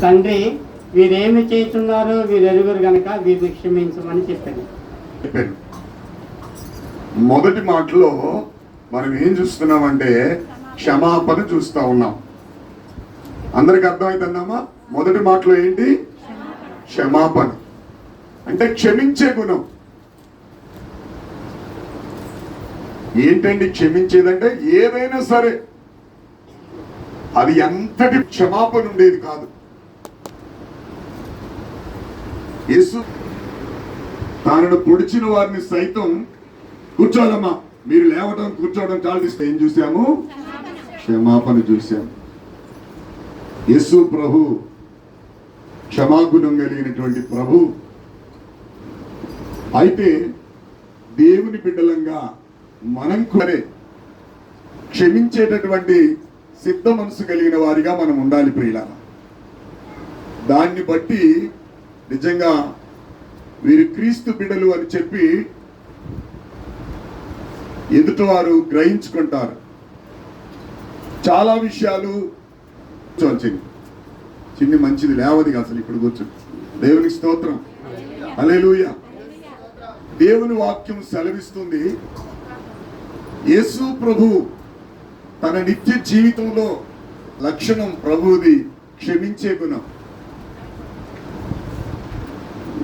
తండ్రి వీరేమి చేస్తున్నారో వీరెరుగురు గనక వీరిని క్షమించమని చెప్పాను. మొదటి మాటలో మనం ఏం చూస్తున్నామంటే క్షమాపణ చూస్తా ఉన్నాం. అందరికి అర్థమైందన్నామా? మొదటి మాటలో ఏంటి? క్షమాపణ అంటే క్షమించే గుణం. ఏంటండి క్షమించేదంటే ఏదైనా సరే అది ఎంతటి క్షమాపణ ఉండేది కాదు. యేసు తాను పొడిచిన వారిని సైతం కూర్చోవాలమ్మా, మీరు లేవటం కూర్చోవడం చాలిస్తే ఏం చూసాము? క్షమాపణ చూసాము. యేసు ప్రభు క్షమాగుణం కలిగినటువంటి ప్రభు. అయితే దేవుని బిడ్డలంగా మనం కూడా క్షమించేటటువంటి సిద్ధ మనసు కలిగిన వారిగా మనం ఉండాలి ప్రియులారా. దాన్ని బట్టి నిజంగా వీరు క్రీస్తు బిడ్డలు అని చెప్పి ఎదుటివారు గ్రహించుకుంటారు. చాలా విషయాలు చిన్ని మంచిది లేవది అసలు ఇప్పుడు కూర్చొని. దేవుని స్తోత్రం, హల్లెలూయా. దేవుని వాక్యం సెలవిస్తుంది, యేసు ప్రభు తన నిత్య జీవితంలో లక్షణం ప్రభువుది క్షమించే గుణం.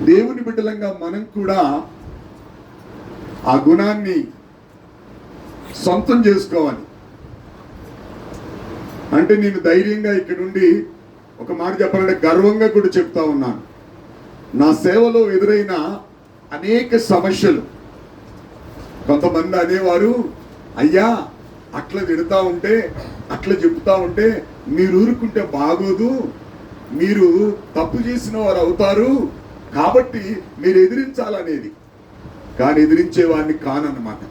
దేవుని బిడ్డలంగా మనం కూడా ఆ గుణాన్ని సొంతం చేసుకోవాలి. అంటే నేను ధైర్యంగా ఇక్కడ నుండి ఒక మాట చెప్పాలంటే గర్వంగా కూడా చెప్తా ఉన్నాను. నా సేవలో ఎదురైన అనేక సమస్యలు, కొంతమంది అనేవారు, అయ్యా అట్లా తిడతా ఉంటే అట్లా చెప్తా ఉంటే మీరు ఊరుకుంటే బాగోదు, మీరు తప్పు చేసిన వారు అవుతారు, కాబట్టి మీరు ఎదిరించాలనేది. కానీ ఎదిరించే వాడిని కానన్నమాట.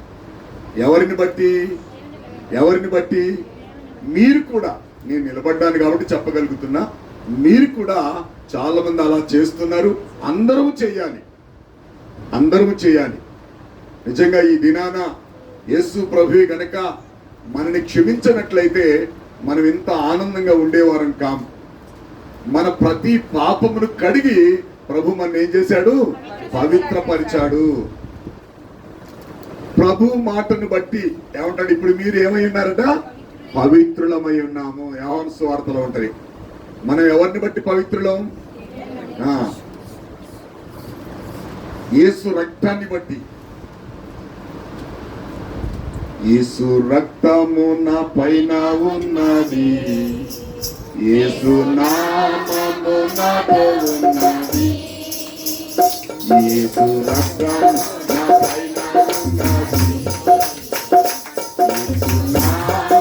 ఎవరిని బట్టి మీరు కూడా, నేను నిలబడ్డాను కాబట్టి చెప్పగలుగుతున్నా, మీరు కూడా చాలా మంది అలా చేస్తున్నారు. అందరూ చేయాలి. నిజంగా ఈ దినాన యేసు ప్రభువే గనక మనని క్షమించినట్లయితే మనం ఎంత ఆనందంగా ఉండేవారం కాం. మన ప్రతి పాపమును కడిగి ప్రభు మన ఏం చేశాడు? పవిత్రపరిచాడు. ప్రభు మాటను బట్టి ఏమంటాడు? ఇప్పుడు మీరు ఏమై ఉన్నారట? పవిత్రులమై ఉన్నాము. యోహాను సువార్తలో ఉంటది. మనం ఎవరిని బట్టి పవిత్రులం? యేసు రక్తాన్ని బట్టి. యేసు రక్తము నా పైన ఉన్నది, యేసు నామము నాతో ఉన్నది, యేసు రక్తము నా పైన ఉన్నది, యేసు నామము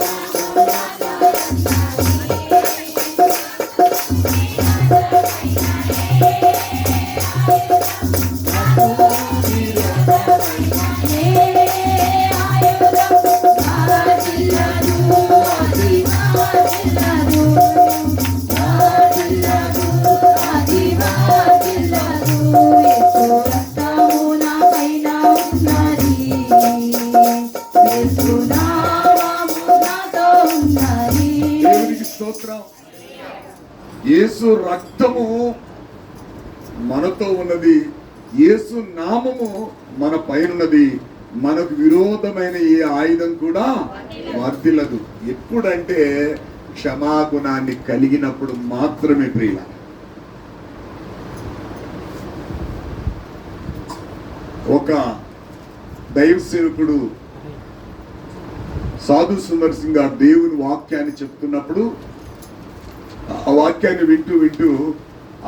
యేసు రక్తము మనతో ఉన్నది, యేసు నామము మన పైనున్నది. మనకు విరోధమైన ఏ ఆయుధం కూడా వర్తిల్లదు. ఎప్పుడంటే క్షమాగుణాన్ని కలిగినప్పుడు మాత్రమే ప్రియుల. ఒక దైవ సేవకుడు సాధు సుందర్ సింగ్ గారు దేవుని వాక్యాన్ని చెప్తున్నప్పుడు, ఆ వాక్యాన్ని వింటూ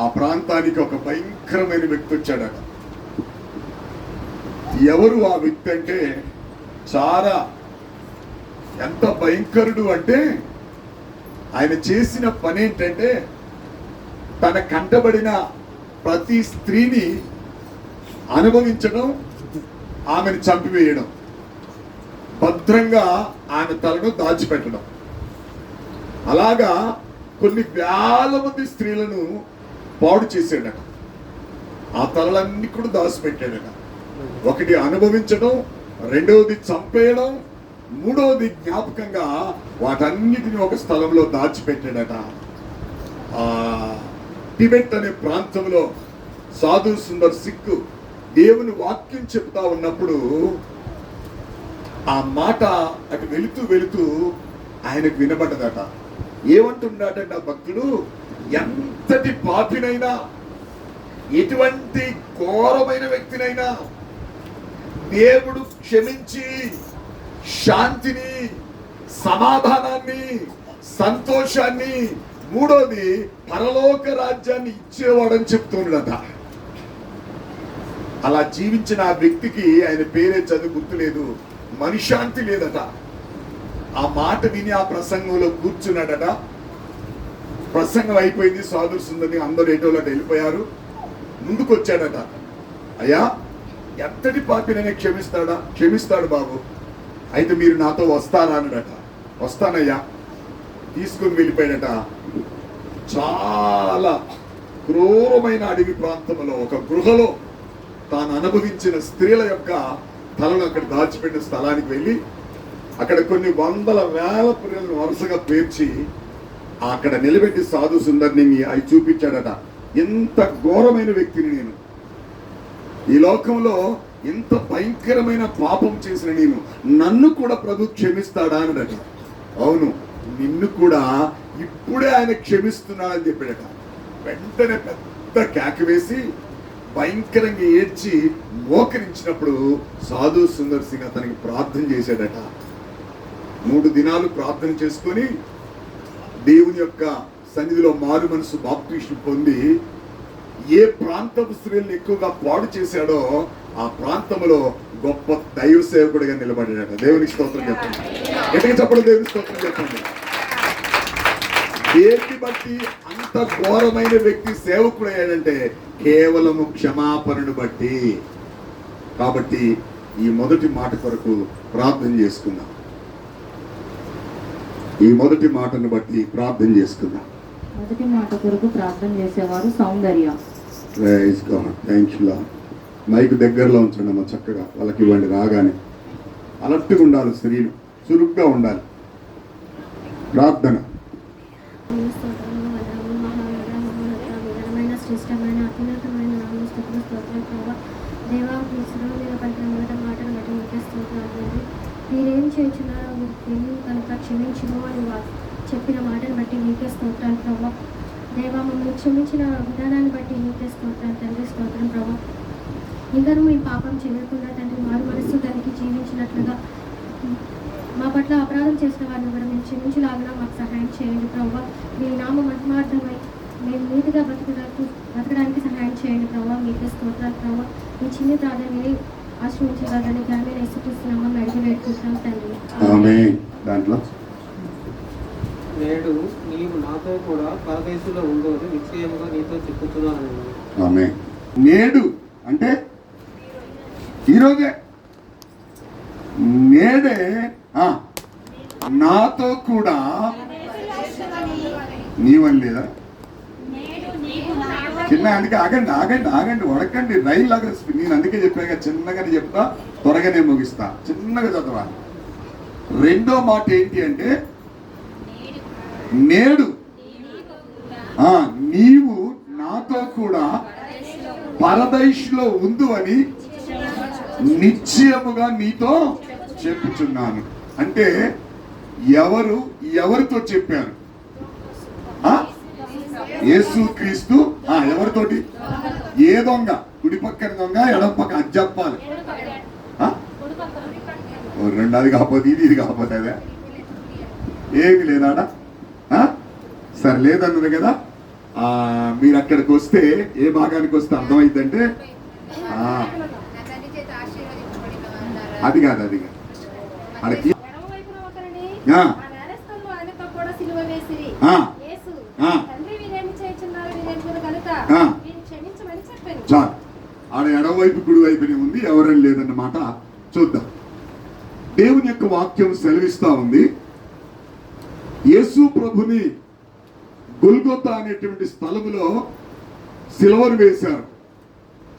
ఆ ప్రాంతానికి ఒక భయంకరమైన వ్యక్తి వచ్చాడట. ఎవరు ఆ వ్యక్తి అంటే, చాలా ఎంత భయంకరుడు అంటే, ఆయన చేసిన పని ఏంటంటే, తన కంటబడిన ప్రతి స్త్రీని అనుభవించడం, ఆమెను చంపివేయడం, భద్రంగా ఆమె తలను దాచిపెట్టడం. అలాగా కొన్ని వేల మంది స్త్రీలను పాడు చేసాడట. ఆ తలలన్నీ కూడా దాచిపెట్టాడట. ఒకటి అనుభవించడం, రెండవది చంపేయడం, మూడవది జ్ఞాపకంగా వాటన్నిటిని ఒక స్థలంలో దాచిపెట్టాడట. టిబెట్ అనే ప్రాంతంలో సాధు సుందర్ సిక్కు దేవుని వాక్యం చెప్తా ఉన్నప్పుడు ఆ మాట అటు వెళుతూ వెళుతూ ఆయనకు వినబడ్డదట. ఏమంటున్నాడంటే ఆ భక్తుడు, ఎంతటి పాపినైనా, ఎటువంటి ఘోరమైన వ్యక్తినైనా దేవుడు క్షమించి శాంతిని, సమాధానాన్ని, సంతోషాన్ని, మూడోది పరలోక రాజ్యాన్ని ఇచ్చేవాడని చెప్తున్నాడట. అలా జీవించిన ఆ వ్యక్తికి ఆయన పేరే చదువు గుర్తులేదు, మనశ్శాంతి లేదట. ఆ మాట విని ఆ ప్రసంగంలో కూర్చున్నాడట. ప్రసంగం అయిపోయింది, సాధు సుందరిని అందరూ ఎటోలట వెళ్ళిపోయారు. ముందుకు వచ్చాడట. అయ్యా, ఎంతటి పాపినైనా క్షమిస్తాడా? క్షమిస్తాడు బాబు, అయితే మీరు నాతో వస్తారా అన్నాడట. వస్తానయ్యా తీసుకుని వెళ్ళిపోయాడట. చాలా క్రూరమైన అడవి ప్రాంతంలో ఒక గృహలో తాను అనుభవించిన స్త్రీల యొక్క తలను అక్కడ దాచిపెట్టిన స్థలానికి వెళ్ళి అక్కడ కొన్ని వందల వేల పిల్లలను వరుసగా పేర్చి అక్కడ నిలబెట్టి సాధు సుందరిని అవి చూపించాడట. ఎంత ఘోరమైన వ్యక్తిని నేను, ఈ లోకంలో ఎంత భయంకరమైన పాపం చేసిన నేను, నన్ను కూడా ప్రభు క్షమిస్తాడా అన్నదట. అవును, నిన్ను కూడా ఇప్పుడే ఆయన క్షమిస్తున్నాడని చెప్పాడట. వెంటనే పెద్ద కేక వేసి భయంకరంగా ఏడ్చి మోకరించినప్పుడు సాధు సుందర్ సింగ్ అతనికి ప్రార్థన చేశాడట. 3 దినాలు ప్రార్థన చేసుకొని దేవుని యొక్క సన్నిధిలో మారు మనసు బాప్టిస్టు పొంది ఏ ప్రాంతపు స్త్రీలను ఎక్కువగా పాడు చేశాడో ఆ ప్రాంతంలో గొప్ప దైవ సేవకుడిగా నిలబడ్డాడట. దేవునికి స్తోత్రం చెప్పండి. ఎటుగా చెప్పండి, దేవునికి స్తోత్రం చెప్పండి. దేన్ని బట్టి అంత ఘోరమైన వ్యక్తి సేవకుడు అయ్యాడంటే కేవలము క్షమాపణను బట్టి. కాబట్టి ఈ మొదటి మాట కొరకు ప్రార్థన చేసుకుందాం. ఈ మొదటి మాటను బట్టి ప్రార్థన చేసుకుందాం. మొదటి మాట కొరకు ప్రార్థన చేసేవారు Soundarya. Praise God, thank you Lord. Mike దగ్గరలో ఉంచండి అమ్మ, చక్కగా వాళ్ళకి ఇవ్వండి. రాగానే అలర్ట్గా ఉండాలి, స్త్రీలు చురుగ్గా ఉండాలి. ప్రార్థన. శ్రేష్టమైన అత్యున్నతమైన నామస్తుతులు స్తోత్రం ప్రభావ. దేవా, మీ సురవమైన పలికిన మొదటి మాటను బట్టి మీకే స్తోత్రాలు. మీరేం చేయించున్నారో మీరు తెలియదు కనుక క్షమించును అని చెప్పిన మాటను బట్టి మీకే స్తోత్రాలు ప్రభావ. దేవా, మమ్మల్ని క్షమించిన విధానాన్ని బట్టి మీకే స్తోత్రాలు తండ్రి. స్తోత్రం ప్రభావ. ఇంకనూ మీ పాపం చేయకుండా తండ్రి మారు మనస్సు దానికి జీవించినట్లుగా మా పట్ల అపరాధం చేసిన వారిని కూడా మేము క్షమించలాగా మాకు సహాయం చేయండి ప్రభావ. మీ నామ మహిమార్థమై మేము నీతిగా బతకడానికి సహాయం చేయండి ప్రభావ. మీకే స్తోత్రాలు ప్రభావ. మీ చిన్న ప్రార్థనని ఆశ్రయించగలని గ్రామీణ ఇస్తున్నామని అడిగి వేడుకుంటున్నాం తండ్రి. ఆమేన్. దాంట్లో నేడు నీవు నాతో కూడా పరదేశంలో ఉండు అని నిశ్చయముగా నీతో చెప్పుతున్నాను. ఆమేన్. నేడు అంటే ఈరోజే, నేడే నాతో కూడా నీవని లేదా చిన్న, అందుకే ఆగండి ఆగండి ఆగండి, వడకండి, రైలు లాగా. నేను అందుకే చెప్పాక చిన్నగానే చెప్తా, త్వరగానే ముగిస్తా. చిన్నగా చదవాలి. రెండో మాట ఏంటి అంటే నేడు నీవు నాతో కూడా పరదేశంలో ఉండు అని నిశ్చయముగా నీతో చెప్పుచున్నాను. అంటే ఎవరితో చెప్పారు? యేసుక్రీస్తు. ఎవరితోటి? ఏ దొంగ? కుడి పక్కన దొంగ, ఎడం పక్క. అది చెప్పాలి. రెండు, అది కాకపోతే ఇది కాకపోతే అదే ఏమి లేదాడా? సరే, లేదన్నది కదా. మీరు అక్కడికి వస్తే, ఏ భాగానికి వస్తే అర్థమైందంటే అది కాదు, అది కాదు. అక్కడికి చాలు. ఆడ ఎడవైపు కుడి వైపునే ఉంది, ఎవరని లేదన్నమాట. చూద్దాం. దేవుని యొక్క వాక్యం సెలవిస్తా ఉంది, యేసు ప్రభుని గొల్గొతా అనేటువంటి స్థలములో సిలువను వేశారు.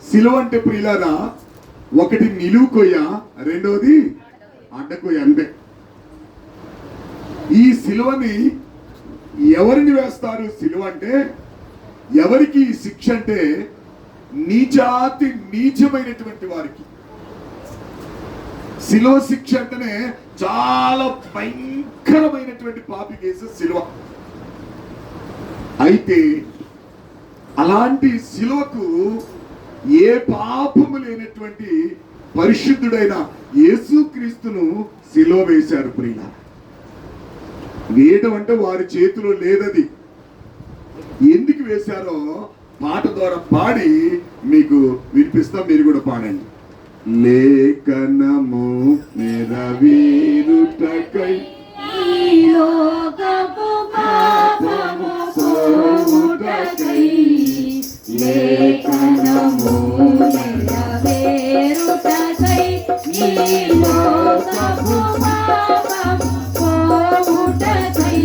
సిలువ అంటే ప్రియులారా, ఒకటి నిలువు కొయ్య, రెండోది అడ్డకొయ్య. అంతే. ఈ సిలువని ఎవరిని వేస్తారు? సిలువ అంటే ఎవరికి ఈ శిక్ష అంటే నీచాతి నీచమైనటువంటి వారికి. శిలువ శిక్ష అంటేనే చాలా భయంకరమైనటువంటి పాపి కేసు శిలువ. అయితే అలాంటి శిలువకు ఏ పాపము లేనటువంటి పరిశుద్ధుడైన యేసుక్రీస్తును శిలువ వేశారు ప్రియుల. వేయడం అంటే వారి చేతిలో లేదది. ఎందుకు వేశారో పాట ద్వారా పాడి మీకు వినిపిస్తాం, మీరు కూడా పాడండి. లేఖనము నెరవేరుటకై లోకపు పాపము పోవుటకై లేఖనము నెరవేరుటకై ఈ లోకపు పాపము పోవుటకై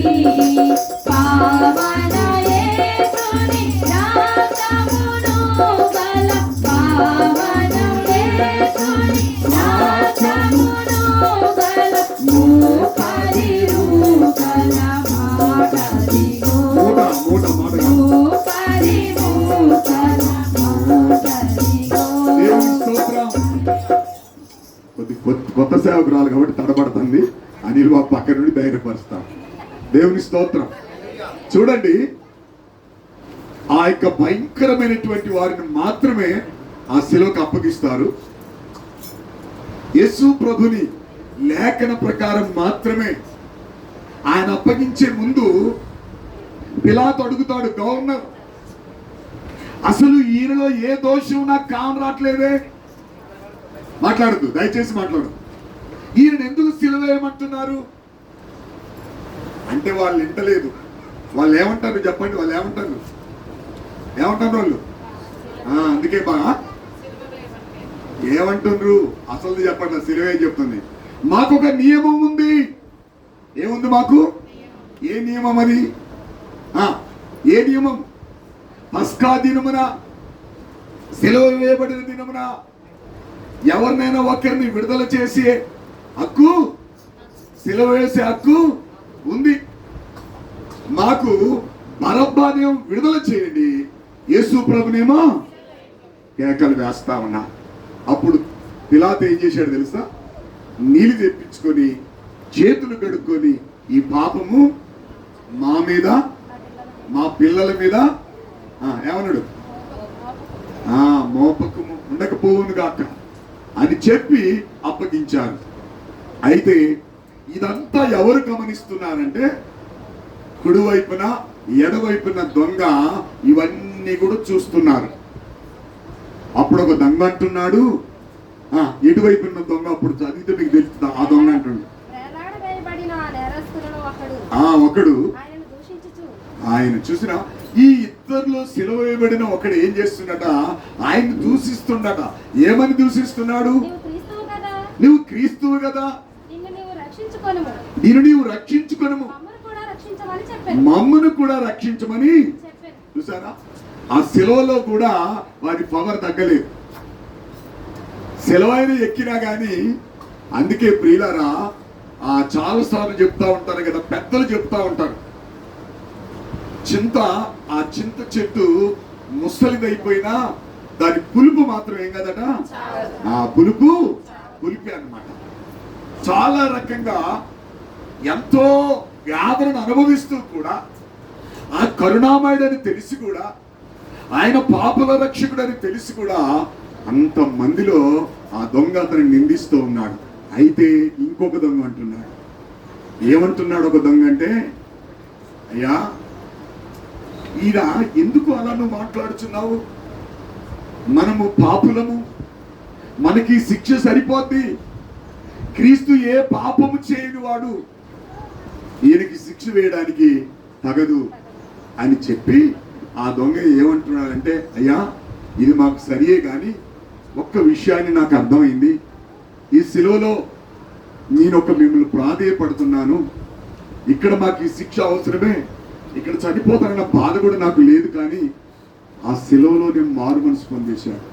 పావన యేసుని రాజ్యమును గల పావన యేసుని రాజ్యమును గల మూపరి రూపల మాటదిగో మూపరి రూపల మాటదిగో. కొత్త సేవకురాలు కాబట్టి తడబడుతుంది. అనిల్ బాబు పక్క నుండి ధైర్యపరుస్తాం. దేవుని స్తోత్రం. చూడండి, ఆ యొక్క భయంకరమైనటువంటి వారిని మాత్రమే ఆ శిలువకు అప్పగిస్తారు. యేసు ప్రభుని లేఖన ప్రకారం మాత్రమే ఆయన అప్పగించే ముందు పిలాతు అడుగుతాడు, గవర్నర్ అసలు ఈయనలో ఏ దోషం నాకు కానరాట్లేదే, మాట్లాడదు, దయచేసి మాట్లాడు, ఈయన ఎందుకు సిలువ వేయమంటున్నారు అంటే వాళ్ళు వింటలేదు. వాళ్ళు ఏమంటారు చెప్పండి, వాళ్ళు ఏమంటారు వాళ్ళు అందుకే బాగా ఏమంటున్నారు అసలు చెప్పండి. సిలువే చెప్తుంది. మాకు ఒక నియమం ఉంది. ఏముంది మాకు? ఏ నియమం అది? ఏ నియమం? పస్కా దినమున, సిలువ వేయబడిన దినమున ఎవరినైనా ఒకరిని విడుదల చేసే హక్కు, సిలువ వేసే హక్కు ఉంది. మాకు బరబ్బనేమో విడుదల చేయండి, యేసు ప్రభునేమో కేకలు వేస్తా ఉన్నా. అప్పుడు పిలాతు ఏం చేశాడు తెలుసా? నీళ్ళు తెప్పించుకొని చేతులు కడుక్కొని ఈ పాపము మా మీద మా పిల్లల మీద ఏమన్నాడు? మోపకు ఉండకపోవును గాక అని చెప్పి అప్పగించారు. అయితే ఇదంతా ఎవరు గమనిస్తున్నారంటే కుడివైపున ఎడవైపున దొంగ ఇవన్నీ కూడా చూస్తున్నారు. అప్పుడు ఒక దొంగ అంటున్నాడు, ఎటువైపున్న దొంగ అప్పుడు చదివితే మీకు తెలుస్తుంది. ఆ దొంగ అంటున్నాడు, ఒకడు ఆయన చూసిన ఈ ఇద్దరిలో సిలువ వేయబడిన ఒకడు ఏం చేస్తున్నట? ఆయన దూషిస్తుండట. ఏమని దూషిస్తున్నాడు? నువ్వు క్రీస్తువు కదా, నిన్ను నీవు రక్షించుకొనుము, మమ్మను కూడా రక్షించమని. చూసారా? ఆ సిలువలో కూడా వారి పవర్ తగ్గలేదు. సిలువైన ఎక్కినా గాని. అందుకే ప్రియులారా, చాలా సార్లు చెప్తా ఉంటారు కదా, పెద్దలు చెప్తా ఉంటారు, ఆ చింత చెట్టు ముసలిదైపోయినా దాని పులుపు మాత్రం ఏం కదట, ఆ పులిపి అన్నమాట. చాలా రకంగా ఎంతో వ్యాధులను అనుభవిస్తూ కూడా, ఆ కరుణామయుడని తెలిసి కూడా, ఆయన పాపుల రక్షకుడని తెలిసి కూడా అంత మందిలో ఆ దొంగ అతన్ని నిందిస్తూ ఉన్నాడు. అయితే ఇంకొక దొంగ అంటున్నాడు. ఏమంటున్నాడు ఒక దొంగ అంటే, అయ్యా ఈయన ఎందుకు అలా నువ్వు మాట్లాడుచున్నావు? మనము పాపులము, మనకి శిక్ష సరిపోద్ది. క్రీస్తు ఏ పాపము చేయని వాడు, ఈయనకి శిక్ష వేయడానికి తగదు అని చెప్పి ఆ దొంగ ఏమంటున్నాడంటే, అయ్యా ఇది మాకు సరియే కానీ ఒక్క విషయాన్ని నాకు అర్థమైంది. ఈ సిలువలో నేను మిమ్మల్ని ప్రాధేయపడుతున్నాను. ఇక్కడ మాకు ఈ శిక్ష అవసరమే, ఇక్కడ చనిపోతానన్న బాధ కూడా నాకు లేదు. కానీ ఆ సిలువలోనే మారు మనసు పొందేశాడు.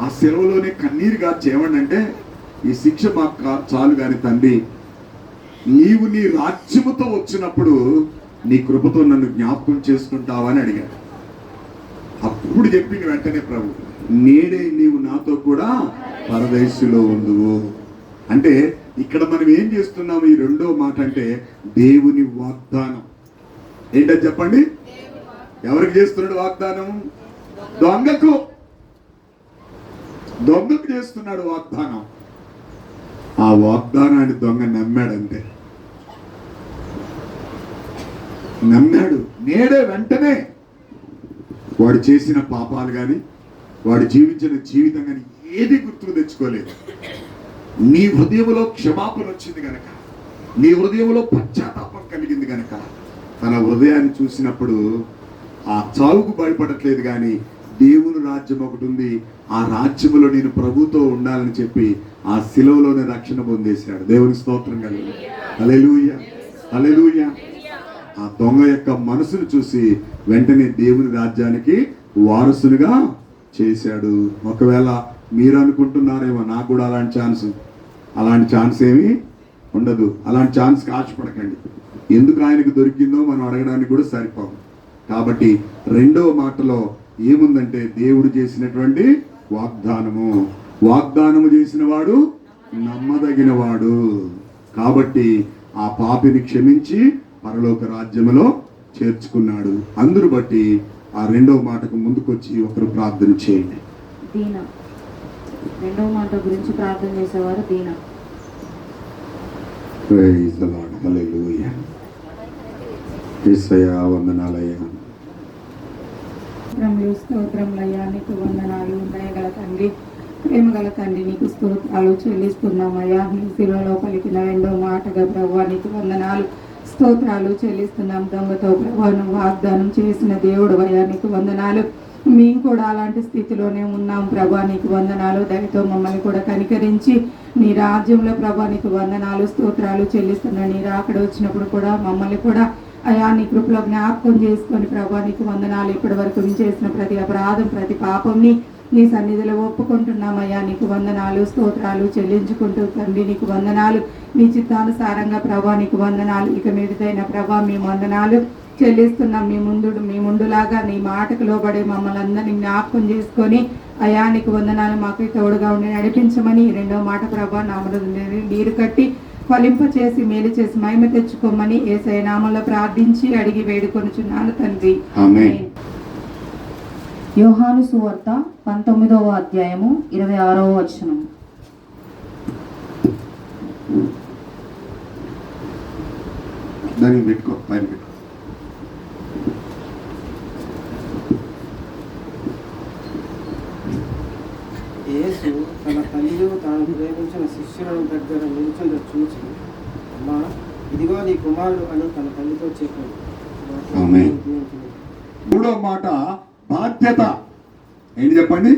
ఆ సిలువలోనే కన్నీరుగా చేయండి అంటే, ఈ శిక్ష మాకు చాలు కానీ తండ్రి, నీవు నీ రాజ్యముతో వచ్చినప్పుడు నీ కృపతో నన్ను జ్ఞాపకం చేసుకుంటావని అడిగాడు. అప్పుడు చెప్పింది వెంటనే ప్రభు, నేడే నీవు నాతో కూడా పరదేశులో ఉండువు. అంటే ఇక్కడ మనం ఏం చేస్తున్నాము? ఈ రెండో మాట అంటే దేవుని వాగ్దానం. ఏంటని చెప్పండి? ఎవరికి చేస్తున్నాడు వాగ్దానం? దొంగకు చేస్తున్నాడు వాగ్దానం. ఆ వాగ్దానాన్ని దొంగ నమ్మాడంతే. నమ్మాడు. నేడే వెంటనే వాడు చేసిన పాపాలు కానీ వాడు జీవించిన జీవితం కానీ ఏది గుర్తుకు తెచ్చుకోలేదు. నీ హృదయంలో క్షమాపణ వచ్చింది గనక, నీ హృదయంలో పశ్చాత్తాపం కలిగింది గనక తన హృదయాన్ని చూసినప్పుడు ఆ చావుకు భయపడట్లేదు. కానీ దేవుని రాజ్యం ఒకటి ఉంది, ఆ రాజ్యములో నేను ప్రభుతో ఉండాలని చెప్పి ఆ శిలువలోనే రక్షణ పొందేశాడు. దేవునికి స్తోత్రం కలిగి. హల్లెలూయా, హల్లెలూయా. ఆ దొంగ యొక్క మనసును చూసి వెంటనే దేవుని రాజ్యానికి వారసునిగా చేశాడు. ఒకవేళ మీరు అనుకుంటున్నారేమో నాకు కూడా అలాంటి ఛాన్స్ ఏమీ ఉండదు. అలాంటి ఛాన్స్కి ఆశపడకండి. ఎందుకు ఆయనకు దొరికిందో మనం అడగడానికి కూడా సరిపోదు. కాబట్టి రెండవ మాటలో ఏముందంటే దేవుడు చేసినటువంటి వాగ్దానము చేసిన వాడు నమ్మదగిన వాడు. కాబట్టి ఆ పాపిని క్షమించి పరలోక రాజ్యములో చేర్చుకున్నాడు. అందును బట్టి ఆ రెండవ మాటకు ముందుకొచ్చి ఒకరు ప్రార్థన చేయండి. దీనా. రెండవ మాట గురించి ప్రార్థన చేసేవారు Deena. Praise the Lord. Hallelujah. యేసయ్యా వందనాలయ్యా. స్తోత్రములయ్యా, నీకు వందనాలు. దయగల తండ్రి, ప్రేమగల తండ్రి, నీకు స్తోత్రాలు చెల్లిస్తున్నామయ్యా. నీ శిలువలో పలికిన రెండో మాటగా ప్రభువా నీకు వందనాలు, స్తోత్రాలు చెల్లిస్తున్నాం. దొంగతో ప్రభువును వాగ్దానం చేసిన దేవుడు అయ్యా నీకు వందనాలు. మేము కూడా అలాంటి స్థితిలోనే ఉన్నాం ప్రభా, నీకు వందనాలు. దయతో మమ్మల్ని కూడా కనికరించి నీ రాజ్యంలో ప్రభా నీకు వందనాలు, స్తోత్రాలు చెల్లిస్తున్నాను. నీ రాకడ వచ్చినప్పుడు కూడా మమ్మల్ని కూడా అయా నీ కృపలో జ్ఞాపకం చేసుకొని ప్రభా నీకు వందనాలు. ఇప్పటి వరకు మేము చేసిన ప్రతి అపరాధం, ప్రతి పాపంని నీ సన్నిధిలో ఒప్పుకుంటున్నామయ్యా. నీకు వందనాలు, స్తోత్రాలు చెల్లించుకుంటూ తండ్రి నీకు వందనాలు. నీ చిత్తానుసారంగా ప్రభా నీకు వందనాలు. ఇక మీదటైన ప్రభా మీ వందనాలు చెల్లిస్తున్నాం. మీ ముందులాగా నీ మాటకు లోబడే మమ్మల్ని అందరినీ జ్ఞాపకం చేసుకొని అయా నీకు వందనాలు. మాకు తోడుగా ఉండి నడిపించమని రెండో మాట ప్రభా నామలో నీరు కట్టి ఫలింప చేసి మేలు చేసి మహిమ తెచ్చుకోమని యేసయ్య నామములో ప్రార్థించి అడిగి వేడుకొనుచున్నాను తండ్రి. ఆమేన్. యోహాను సువార్త 19వ అధ్యాయము 26వ వచనం. దాన్ని పెట్టుకో, పైన పెట్టుకో. యేసు తన తల్లియు తాను ప్రేమించిన శిష్యులను దగ్గర నిల్చుండ చూసి, అమ్మా ఇదిగో నీ కుమారుడు అని తన తల్లితో చెప్పాడు. ఆమేన్. మూడో మాట బాధ్యత. ఏంటి చెప్పండి?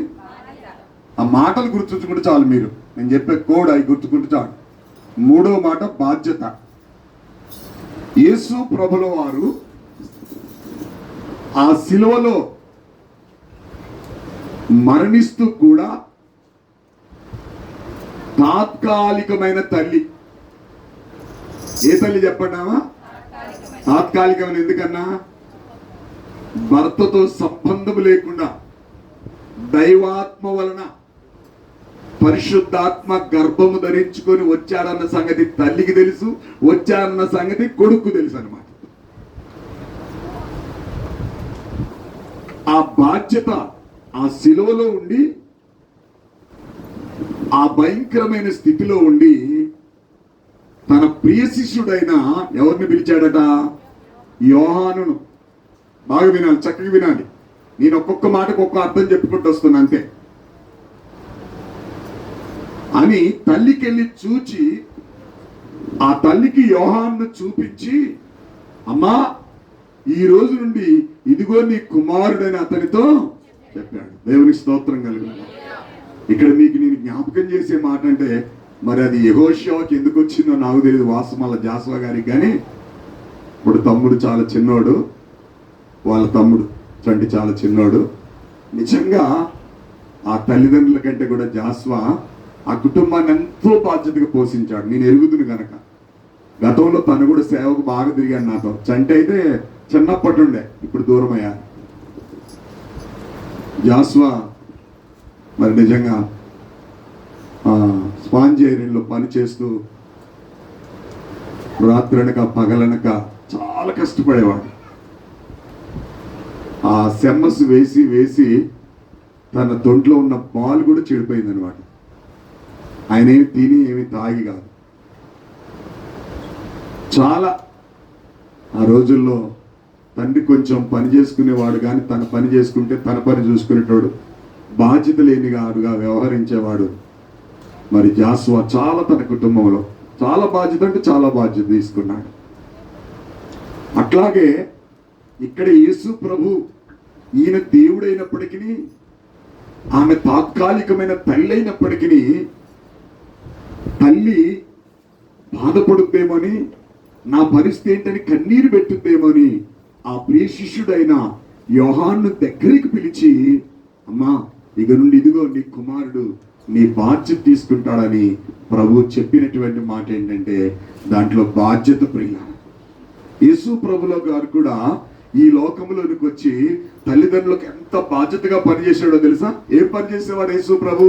ఆ మాటలు గుర్తుంచుకుంటే చాలు. మీరు నేను చెప్పే కోడ్ అవి గుర్తుకుంటే చాలు. మూడో మాట బాధ్యత. యేసు ప్రభుల వారు ఆ శిలువలో మరణిస్తూ కూడా తాత్కాలికమైన తల్లి. ఏ తల్లి చెప్పండామా? తాత్కాలికమైన. ఎందుకన్నా? భర్తతో సంబంధం లేకుండా దైవాత్మ వలన పరిశుద్ధాత్మ గర్భము ధరించుకొని వచ్చాడన్న సంగతి తల్లికి తెలుసు, వచ్చాడన్న సంగతి కొడుకు తెలుసు అన్నమాట. ఆ బాధ్యత ఆ శిలువలో ఉండి ఆ భయంకరమైన స్థితిలో ఉండి తన ప్రియ శిష్యుడైన ఎవరిని పిలిచాడట? యోహానును. బాగా వినాలి, చక్కగా వినాలి. నేను ఒక్కొక్క మాటకు ఒక్క అర్థం చెప్పుకుంటూ వస్తున్నా అంతే. అని తల్లికి వెళ్ళి చూచి ఆ తల్లికి యోహాను చూపించి, అమ్మా ఈ రోజు నుండి ఇదిగో నీ కుమారుడని అతనితో చెప్పాడు. దేవునికి స్తోత్రం కలుగును. ఇక్కడ మీకు నేను జ్ఞాపకం చేసే మాట అంటే మరి అది యెహోషువకి ఎందుకు వచ్చిందో నాకు తెలియదు, వాసమాల జాస్వా గారికి. కానీ ఇప్పుడు తమ్ముడు చాలా చిన్నోడు, వాళ్ళ తమ్ముడు చంటి చాలా చిన్నోడు. నిజంగా ఆ తల్లిదండ్రుల కంటే కూడా జాస్వా ఆ కుటుంబాన్ని ఎంతో బాధ్యతగా పోషించాడు. నేను ఎరుగుదును గనక. గతంలో తను కూడా సేవకు బాగా తిరిగాడు నాతో. చంటి అయితే చిన్నప్పటి ఉండే, ఇప్పుడు దూరం అయ్యా. జాస్వా మరి నిజంగా స్పాంజ్ ఐరన్లో పని చేస్తూ రాత్రనక పగలనక చాలా కష్టపడేవాడు. ఆ సెమ్మస్ వేసి వేసి తన తొంట్లో ఉన్న పాలు కూడా చెడిపోయింది అనమాట. ఆయన ఏమి తిని ఏమి తాగి కాదు. చాలా ఆ రోజుల్లో తండ్రి కొంచెం పని చేసుకునేవాడు, కానీ తన పని చేసుకుంటే తన పని చూసుకునేటోడు, బాధ్యత లేనిగాడుగా వ్యవహరించేవాడు. మరి జాస్వా చాలా తన కుటుంబంలో చాలా బాధ్యత అంటే చాలా బాధ్యత తీసుకున్నాడు. అట్లాగే ఇక్కడ యేసు ప్రభు ఈయన దేవుడైనప్పటికీ, ఆమె తాత్కాలికమైన తల్లి అయినప్పటికీ తల్లి బాధపడుద్దేమోని, నా పరిస్థితి ఏంటని కన్నీరు పెట్టుద్దేమోని ఆ ప్రియ శిష్యుడైన యోహాను దగ్గరికి పిలిచి, అమ్మా ఇక నుండి ఇదిగో నీ కుమారుడు నీ బాధ్యత తీసుకుంటాడని ప్రభు చెప్పినటువంటి మాట ఏంటంటే దాంట్లో బాధ్యత ప్రియ. యేసు ప్రభులో గారు కూడా ఈ లోకంలోనికి వచ్చి తల్లిదండ్రులకు ఎంత బాధ్యతగా పనిచేసాడో తెలుసా? ఏం పని చేసేవాడు యేసు ప్రభు?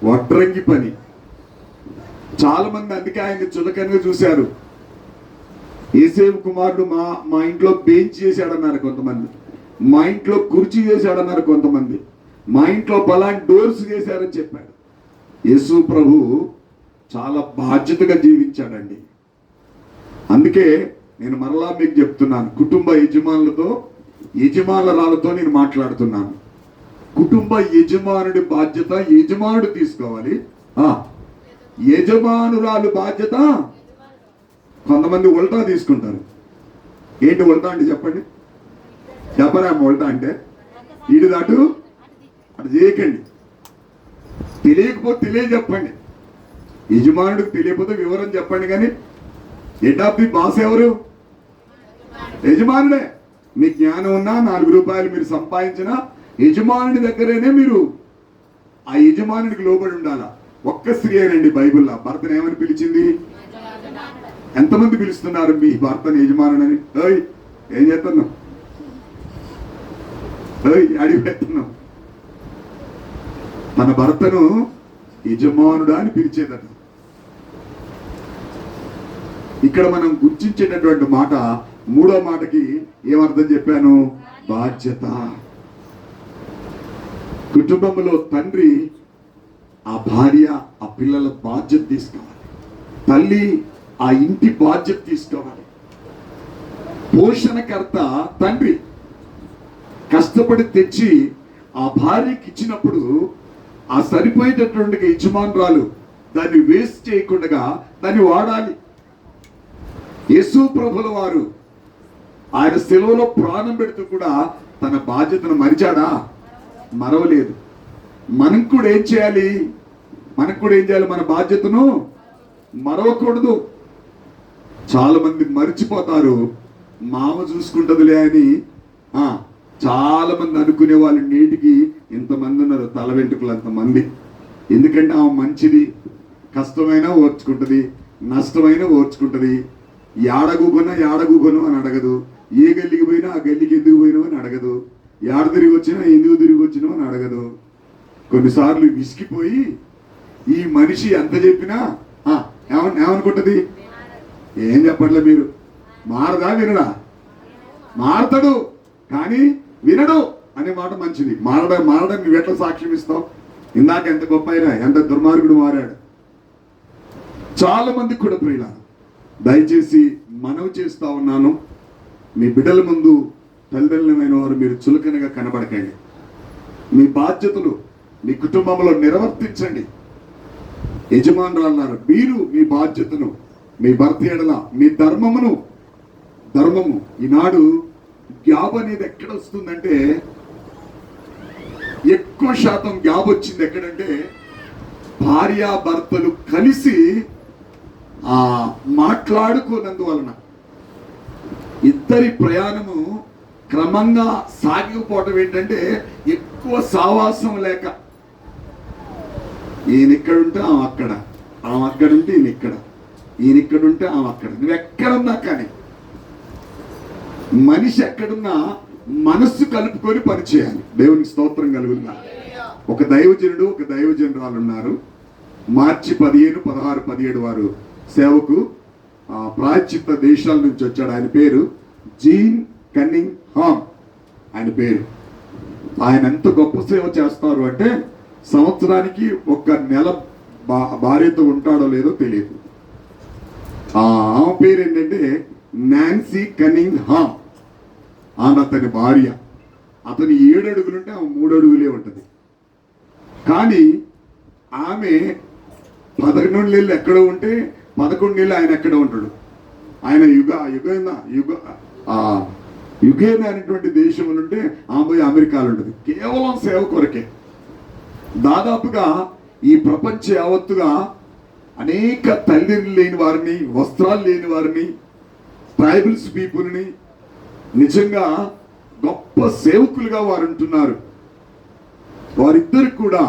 వడ్రంగి పని. చాలా మంది అందుకే ఆయన చులకనగా చూశారు. యేసేపు కుమారుడు మా ఇంట్లో బెంచ్ చేశాడన్నారు కొంతమంది, మా ఇంట్లో కుర్చీ చేశాడన్నారు కొంతమంది, మా ఇంట్లో పలాంటి డోర్స్ చేశారని చెప్పాడు. యేసు ప్రభు చాలా బాధ్యతగా జీవించాడండి. అందుకే నేను మరలా మీకు చెప్తున్నాను, కుటుంబ యజమానులతో నేను మాట్లాడుతున్నాను. కుటుంబ యజమానుడి బాధ్యత యజమానుడు తీసుకోవాలి. యజమానురాలు బాధ్యత కొంతమంది ఉల్టా తీసుకుంటారు. ఏంటి ఉల్టా అంటే చెప్పండి, చెప్పరా ఉల్టా అంటే? ఇటు దాటు అటు చేయకండి. తెలియకపోతే తెలియజెప్పండి. యజమానుడికి తెలియకపోతే వివరం చెప్పండి. కానీ హెడ్ ఆఫ్ ది బాస్ ఎవరు? యజమానుడే. మీ జ్ఞానం ఉన్నా 4 రూపాయలు మీరు సంపాదించినా యజమానుడి దగ్గరేనే మీరు ఆ యజమానుడికి లోబడి ఉండాలా. ఒక్క స్త్రీ అనండి బైబిల్లో భర్తను ఏమని పిలిచింది? ఎంతమంది పిలుస్తున్నారు మీ భర్తను యజమానుడని? ఓయ్ ఏం చేస్తున్నావు? ఓయ్ అడిగి పెడుతున్నావు. తన భర్తను యజమానుడా అని పిలిచేదట. ఇక్కడ మనం గుర్తించేటటువంటి మాట, 3వ మాటకి ఏమర్థం చెప్పాను? బాధ్యత. కుటుంబంలో తండ్రి ఆ భార్య ఆ పిల్లల బాధ్యత తీసుకోవాలి. తల్లి ఆ ఇంటి బాధ్యత తీసుకోవాలి. పోషణకర్త తండ్రి కష్టపడి తెచ్చి ఆ భార్యకి ఇచ్చినప్పుడు ఆ సరిపోయేటటువంటి యజమానురాలు దాన్ని వేస్ట్ చేయకుండా దాన్ని వాడాలి. యేసు ప్రభుల వారు ఆయన సెలవులో ప్రాణం పెడుతూ కూడా తన బాధ్యతను మరిచాడా? మరవలేదు. మనం కూడా ఏం చేయాలి? మన బాధ్యతను మరవకూడదు. చాలా మంది మర్చిపోతారు. మామ చూసుకుంటదిలే అని చాలా మంది అనుకునే వాళ్ళు నేటికి ఇంతమంది ఉన్నారు, తల వెంట్రుకలు అంతమంది. ఎందుకంటే ఆమె మంచిది, కష్టమైనా ఓర్చుకుంటుంది, నష్టమైనా ఓర్చుకుంటుంది. యాడగుగొను అని అడగదు. ఏ గల్లికి పోయినా ఆ గల్లికి ఎందుకు పోయినావు అని అడగదు. యాడ తిరిగి వచ్చినా ఎందుకు తిరిగి వచ్చినావు అని అడగదు. కొన్నిసార్లు విసిగిపోయి ఈ మనిషి ఎంత చెప్పినా ఏమనుకుంటది? ఏం చెప్పట్లే మీరు, మారదా వినడా? మారతాడు కానీ వినడు అనే మాట మంచిది. మారడం నువ్వు ఎట్లా సాక్ష్యం ఇస్తావు? ఇందాక ఎంత గొప్ప అయినా ఎంత దుర్మార్గుడు మారాడు. చాలా మందికి కూడా ప్రియుల, దయచేసి మనవి చేస్తా ఉన్నాను, మీ బిడ్డల ముందు తల్లిదండ్రులమైన వారు మీరు చులకనగా కనబడకండి. మీ బాధ్యతలు మీ కుటుంబంలో నిర్వర్తించండి. యజమానురాలు మీరు మీ బాధ్యతను, మీ భర్త ఎడల మీ ధర్మము ఈనాడు గ్యాప్ అనేది ఎక్కడ వస్తుందంటే, ఎక్కువ శాతం గ్యాప్ వచ్చింది ఎక్కడంటే భార్యాభర్తలు కలిసి మాట్లాడుకోనందువలన ఇద్దరి ప్రయాణము క్రమంగా సాగిపోవటం ఏంటంటే ఎక్కువ సావాసం లేక, ఈయన ఇక్కడుంటే ఆమె అక్కడ, ఆమె అక్కడుంటే ఈయన ఇక్కడ, ఈయన ఇక్కడుంటే ఆమె అక్కడ. నువ్వు ఎక్కడున్నా కానీ మనిషి ఎక్కడున్నా మనస్సు కలుపుకొని పనిచేయాలి. దేవునికి స్తోత్రం కలుగుతుంది. ఒక దైవజనుడు ఒక దైవజనురాలు ఉన్నారు. మార్చి 15, 16, 17 వారు సేవకు ప్రాయశ్చిత్త దేశాల నుంచి వచ్చాడు. ఆయన పేరు జీన్ కన్నింగ్ హామ్. ఆయన పేరు. ఆయన ఎంత గొప్ప సేవ చేస్తారు అంటే సంవత్సరానికి ఒక నెల భార్యతో ఉంటాడో లేదో తెలియదు. ఆమె పేరు ఏంటంటే నాన్సీ కన్నింగ్ హామ్. ఆమె అతని భార్య. అతను 7 అడుగులుంటే ఆమె 3 అడుగులే ఉంటుంది. కానీ ఆమె 11 నెలలు ఎక్కడో ఉంటే 11 నెలలు ఆయన ఎక్కడ ఉంటాడు. ఆయన యుగేనా అనేటువంటి దేశం ఉంటే ఆమె పోయి అమెరికాలో ఉంటుంది. కేవలం సేవ కొరకే. దాదాపుగా ఈ ప్రపంచ యావత్తుగా అనేక తల్లిదండ్రులు లేని వారిని, వస్త్రాలు లేని వారిని, ట్రైబల్స్ పీపుల్ని నిజంగా గొప్ప సేవకులుగా వారు ఉంటున్నారు. వారిద్దరికి కూడా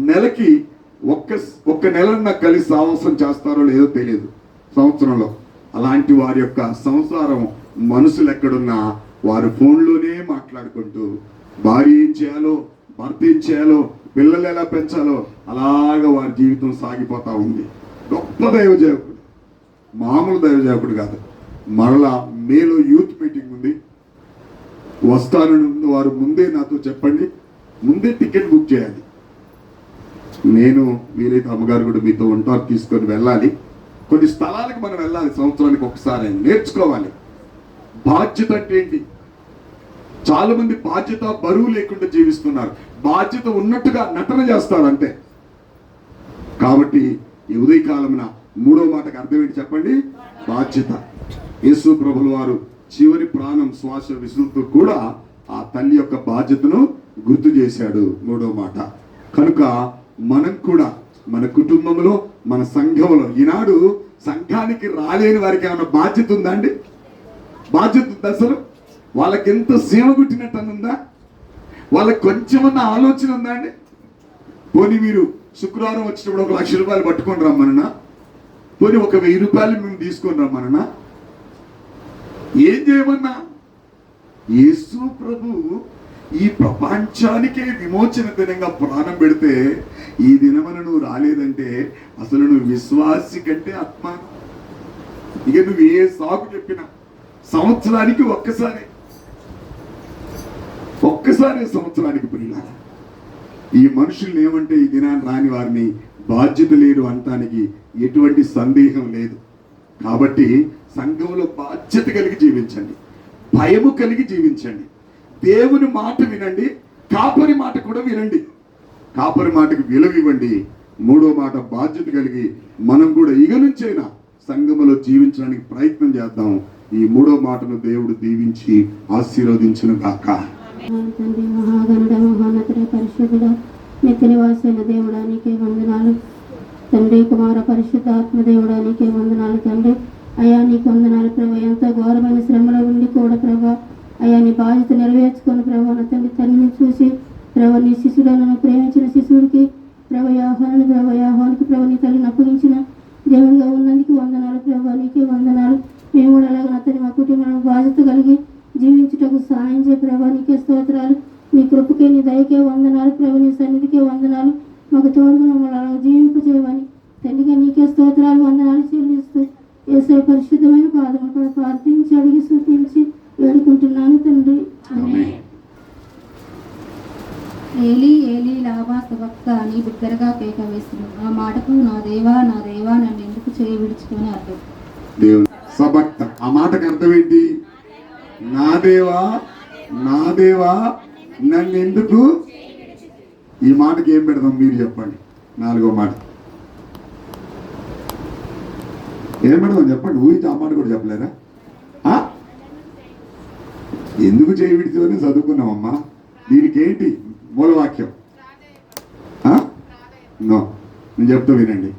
నెలకి ఒక్క నెలన్న కలిసి సావాసం చేస్తారో లేదో తెలియదు సంవత్సరంలో. అలాంటి వారి యొక్క సంసారం మనుషులు ఎక్కడున్నా వారు ఫోన్లోనే మాట్లాడుకుంటూ భార్య ఏం చేయాలో, భర్త ఏం చేయాలో, పిల్లలు ఎలా పెంచాలో అలాగా వారి జీవితం సాగిపోతా ఉంది. గొప్ప దైవజేవకుడు, మామూలు దైవజేవకుడు కాదు. మరలా మేలో యూత్ మీటింగ్ ఉంది. వస్తానని వారు ముందే నాతో చెప్పండి, ముందే టికెట్ బుక్ చేయాలి. నేను వీలైతే అమ్మగారు కూడా మీతో ఉంటారు, తీసుకొని వెళ్ళాలి. కొన్ని స్థలాలకు మనం వెళ్ళాలి, సంవత్సరానికి ఒకసారి నేర్చుకోవాలి. బాధ్యత అంటే ఏంటి? చాలా మంది బాధ్యత బరువు లేకుండా జీవిస్తున్నారు. బాధ్యత ఉన్నట్టుగా నటన చేస్తారు అంతే. కాబట్టి ఈ ఉదయకాలమున 3వ మాటకు అర్థం ఏంటి చెప్పండి? బాధ్యత. యేసు ప్రభుల వారు చివరి ప్రాణం శ్వాస విసురుతూ కూడా ఆ తల్లి యొక్క బాధ్యతను గుర్తు చేశాడు. 3వ మాట. కనుక మనం కూడా మన కుటుంబంలో, మన సంఘంలో, ఈనాడు సంఘానికి రాలేని వారికి ఏమైనా బాధ్యత ఉందా అండి? బాధ్యత ఉందా? అసలు వాళ్ళకి ఎంత సీమ గుట్టినట్టు ఉందా? వాళ్ళకి కొంచెమన్నా ఆలోచన ఉందా అండి? పోనీ మీరు శుక్రవారం వచ్చినప్పుడు 1 లక్ష రూపాయలు పట్టుకొని రమ్మన్నా, పోనీ 1000 రూపాయలు మేము తీసుకొని రమ్మన్నా, ఏం చేయమన్నా? యేసు ప్రభు ఈ ప్రపంచానికే విమోచన దినంగా ప్రాణం పెడితే ఈ దినమున నువ్వు రాలేదంటే అసలు నువ్వు విశ్వాసి కంటే ఆత్మ. ఇక నువ్వు ఏ సాగు చెప్పినా సంవత్సరానికి ఒక్కసారి సంవత్సరానికి ప్రియులా ఈ మనుషుల్ని ఏమంటే ఈ దినాన్ని రాని వారిని బాధ్యత లేరు అనటానికి ఎటువంటి సందేహం లేదు. కాబట్టి సంఘంలో బాధ్యత కలిగి జీవించండి, భయము కలిగి జీవించండి, దేవుని మాట వినండి, కాపరి మాట కూడా వినండి. కాపరి మాటకు విలువ ఇవ్వండి. 3వ మాట బాధ్యత కలిగి మనం కూడా ఇక నుంచైనా సంఘములో జీవించడానికి ప్రయత్నం చేద్దాం. ఈ 3వ మాటను దేవుడు దీవించి ఆశీర్వదించును గాక. తండ్రి, మహాగణుడ, మహానతుడ, పరిశుద్ధుడ, నిత్య నివాసైన దేవుడానికి వందనాలు తండ్రి. కుమార పరిశుద్ధాత్మ దేవుడానికి వందనాలు తండ్రి. అయ్యా నీకు వందనాలు ప్రభా. ఎంతో ఘోరమైన శ్రమలో ఉండి కూడా ప్రభా అయ్యా నీ బాధ్యత నెరవేర్చుకుని ప్రభా నా తండ్రి తల్లిని చూసి ప్రభా నీ శిశువులను ప్రేమించిన శిశువుడికి యాహానికి ప్రభా నీ తల్లిని అప్పగించిన దేవుడిగా ఉన్నందుకు వందనాలు ప్రభా. నీకే వందనాలు. మేము కూడా అలాగే నా తల్లి మా కుటుంబంలో బాధ్యత కలిగి జీవించుటకు సహాయం చేయ ప్రభా. నీకే స్తోత్రాలు. నీ కృపకే నీ దయకే వందనాలు ప్రభా. నీ సన్నిధికే వందనాలు. మాకు తోడుగా మమ్మల్ని అలా జీవింపు చేయమని తండ్రిగా నీకే స్తోత్రాలు, వందనాలు చెల్లిస్తూ యేసయ్య పరిశుద్ధమైన పాదములు కూడా ప్రార్థించి అడిగి స్తుతించి వేడుకుంటున్నాను తండ్రి. ఏలీ ఏలీ లామా సబక్తాని అని బిగ్గరగా కేక వేస్తును. ఆ మాటకు నా దేవా నన్ను ఎందుకు చేయి విడుచుకొని అర్థం. దేవుని సబక్త ఆ మాటకు అర్థం ఏంటి? నా దేవా నన్ను ఎందుకు. ఈ మాటకి ఏం పెడదాం మీరు చెప్పండి? 4వ మాట ఏం పెడదాం చెప్పండి? ఊహించి ఆ మాట కూడా చెప్పలేరా? ఎందుకు చేయి విడిచి చదువుకున్నామమ్మా. దీనికి ఏంటి మూలవాక్యం? నో, నేను చెప్తా వినండి.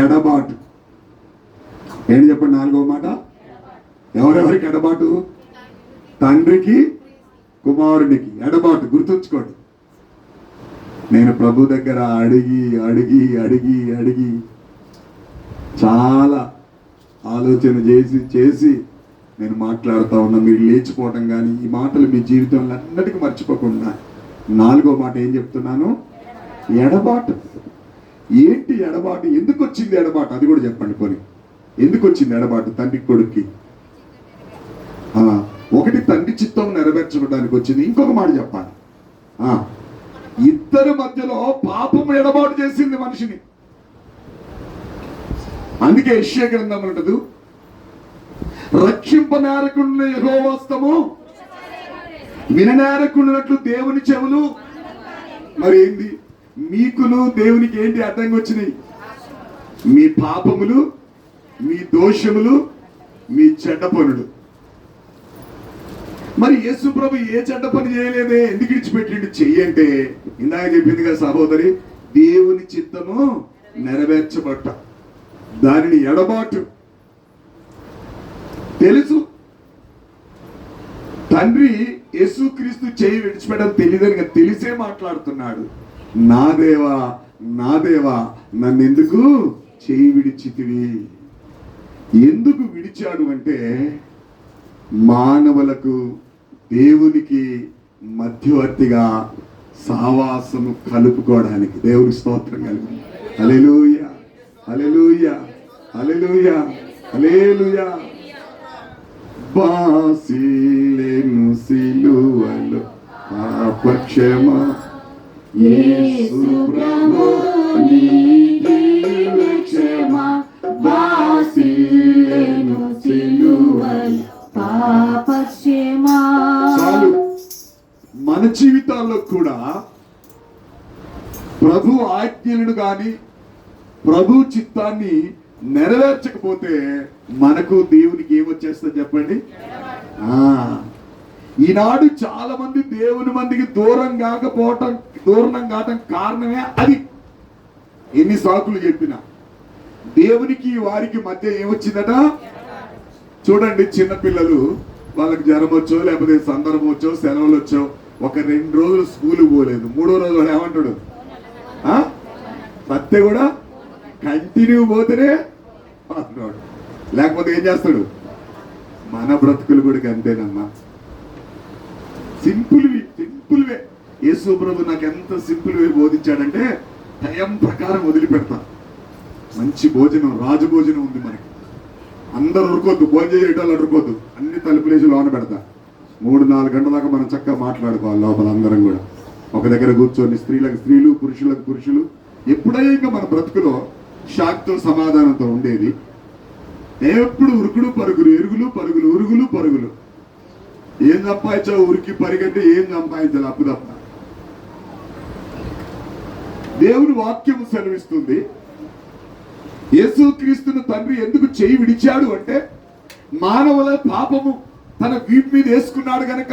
ఎడబాటు. ఏంటి చెప్పండి? 4వ మాట. ఎవరెవరికి ఎడబాటు? తండ్రికి కుమారునికి ఎడబాటు. గుర్తుంచుకోండి. నేను ప్రభు దగ్గర అడిగి చాలా ఆలోచన చేసి నేను మాట్లాడుతా ఉన్నా, మీరు లేచిపోవటం కానీ ఈ మాటలు మీ జీవితంలో అన్నిటికీ మర్చిపోకుండా 4వ మాట ఏం చెప్తున్నాను? ఎడబాటు. ఏంటి ఎడబాటు? ఎందుకు వచ్చింది ఎడబాటు? అది కూడా చెప్పండి. కొని ఎందుకు వచ్చింది ఎడబాటు తండ్రి కొడుక్కి? ఒకటి తండ్రి చిత్తం నెరవేర్చడానికి వచ్చింది. ఇంకొక మాట చెప్పాలి, ఇద్దరి మధ్యలో పాపం ఎడబాటు చేసింది మనిషిని. అందుకే యెషయా గ్రంథం అంటదు, రక్షింపనేరకుండా యెహోవా హస్తము, విననేరకుండానట్లు దేవుని చెవులు. మరి ఏంది? మీకును దేవునికి ఏంటి అడ్డంగా వచ్చినాయి? మీ పాపములు, మీ దోషములు, మీ చెడ్డ పనులు. మరి యేసు ప్రభు ఏ చెడ్డ పని చేయలేదే, ఎందుకు విడిచిపెట్టిండు? చెయ్యంటే ఇందాక చెప్పింది కదా సహోదరి, దేవుని చిత్తము నెరవేర్చబట్ట, దానిని ఎడబాటు. తెలుసు తండ్రి యేసుక్రీస్తు చేయి విడిచిపెట్టడం తెలియదని తెలిసే మాట్లాడుతున్నాడు. నా దేవా, నా దేవా, నన్నెందుకు చేయి విడిచితివి? ఎందుకు విడిచాడు అంటే మానవులకు దేవునికి మధ్యవర్తిగా సావాసము కలుపుకోవడానికి. దేవుని స్తోత్రం కలిగి. హల్లెలూయా, హల్లెలూయా, హల్లెలూయా, హల్లెలూయా. బాసిలెను సిలువలో పాపక్షమా యేసు ప్రభు నీతి క్షమా. బాసిలెను సిలువలో పాపక్షమా. చాలు. మన జీవితాల్లో కూడా ప్రభు ఆజ్ఞలను గాని ప్రభు చిత్తాన్ని నెరవేర్చకపోతే మనకు దేవునికి ఏమొచ్చేస్తుంది చెప్పండి? ఈనాడు చాలా మంది దేవుని మందికి దూరం కావటం కారణమే అది. ఎన్ని సాకులు చెప్పినా దేవునికి వారికి మధ్య ఏమొచ్చిందట? చూడండి, చిన్నపిల్లలు వాళ్ళకి జ్వరం వచ్చో లేకపోతే సందర్భం వచ్చో సెలవులు వచ్చో ఒక 2 రోజులు స్కూల్ పోలేదు, 3వ రోజు వాడు ఏమంటాడు? సత్య కూడా కంటిన్యూ పోతేనే అంటున్నాడు. లేకపోతే ఏం చేస్తాడు? మన బ్రతుకులు కూడా అంతేనమ్మా. సింపుల్వే. యేసు ప్రభు నాకు ఎంత సింపుల్ వే బోధించాడంటే, టైం ప్రకారం వదిలిపెడతా. మంచి భోజనం, రాజు భోజనం ఉంది మనకి. అందరు ఉరుకోద్దు, భోజనం చేయటం ఉరుకోద్దు, అన్ని తలుపులేసి లోన పెడతా. 3-4 గంటల దాకా మనం చక్కగా మాట్లాడుకోవాలి లోపల అందరం కూడా ఒక దగ్గర కూర్చొని. స్త్రీలకు స్త్రీలు, పురుషులకు పురుషులు. ఎప్పుడైనా ఇంకా మన బ్రతుకులో శాంతితో సమాధానంతో ఉండేది. ఎప్పుడు ఉరుకుడు పరుగులు, ఎరుగులు పరుగులు, ఉరుగులు పరుగులు. ఏం సంపాదించావు? ఉరికి పరిగంటే ఏం సంపాదించాలి? అప్పు తప్ప. దేవుని వాక్యం సెలవిస్తుంది, యేసుక్రీస్తును తండ్రి ఎందుకు చేయి విడిచాడు అంటే, మానవుల పాపము తన వీపు మీద వేసుకున్నాడు గనక,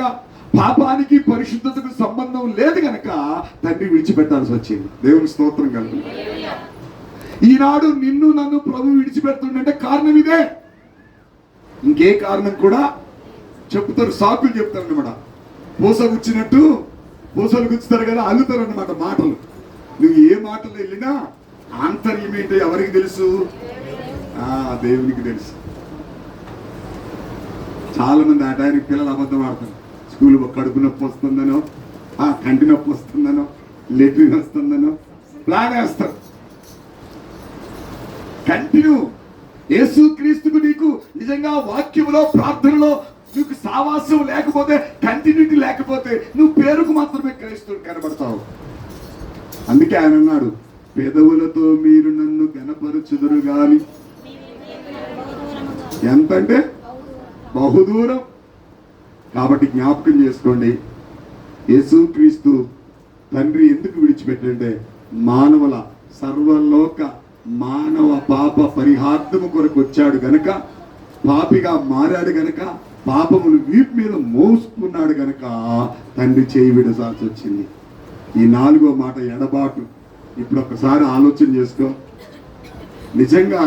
పాపానికి పరిశుద్ధతకు సంబంధం లేదు గనక తండ్రి విడిచిపెట్టాల్సి వచ్చింది. దేవుని స్తోత్రం కలుగు. ఈనాడు నిన్ను నన్ను ప్రభు విడిచిపెడుతుండే కారణం ఇదే. ఇంకే కారణం కూడా చెప్తారు, సాకులు చెప్తారు అన్నమాట. పూస గుచ్చినట్టు పూసలు గుచ్చుతారు కదా, అల్లుతారు అన్నమాట మాటలు. నువ్వు ఏ మాటలు వెళ్ళినా ఆంతర్యం ఏంటో ఎవరికి తెలుసు? దేవునికి తెలుసు. చాలా మంది ఆ టైంకి పిల్లలు అబద్ధం ఆడతారు. స్కూల్ కడుపు నొప్పి వస్తుందనో, కంటి నొప్పి వస్తుందనో, లెట్రిన్ వస్తుందనో ప్లాన్ వేస్తారు. కంటిన్యూ. యేసుక్రీస్తుకు నీకు నిజంగా వాక్యములో, ప్రార్థనలో నీకు సావాసం లేకపోతే, కంటిన్యూటీ లేకపోతే నువ్వు పేరుకు మాత్రమే క్రైస్తవుడు కనబడతావు. అందుకే ఆయన అన్నాడు, పెదవులతో మీరు నన్ను గణపరచుదురు గాని. ఎంతంటే బహుదూరం. కాబట్టి జ్ఞాపకం చేసుకోండి, యేసుక్రీస్తు తండ్రి ఎందుకు విడిచిపెట్టంటే, మానవుల సర్వలోక మానవ పాప పరిహార్థము కొరకు వచ్చాడు గనక, పాపిగా మారాడు గనక, పాపములు వీపు మీద మోసుకున్నాడు గనక తండ్రి చేయి విడసాల్సి వచ్చింది. ఈ 4వ మాట ఎడబాటు. ఇప్పుడు ఒకసారి ఆలోచన చేసుకో. నిజంగా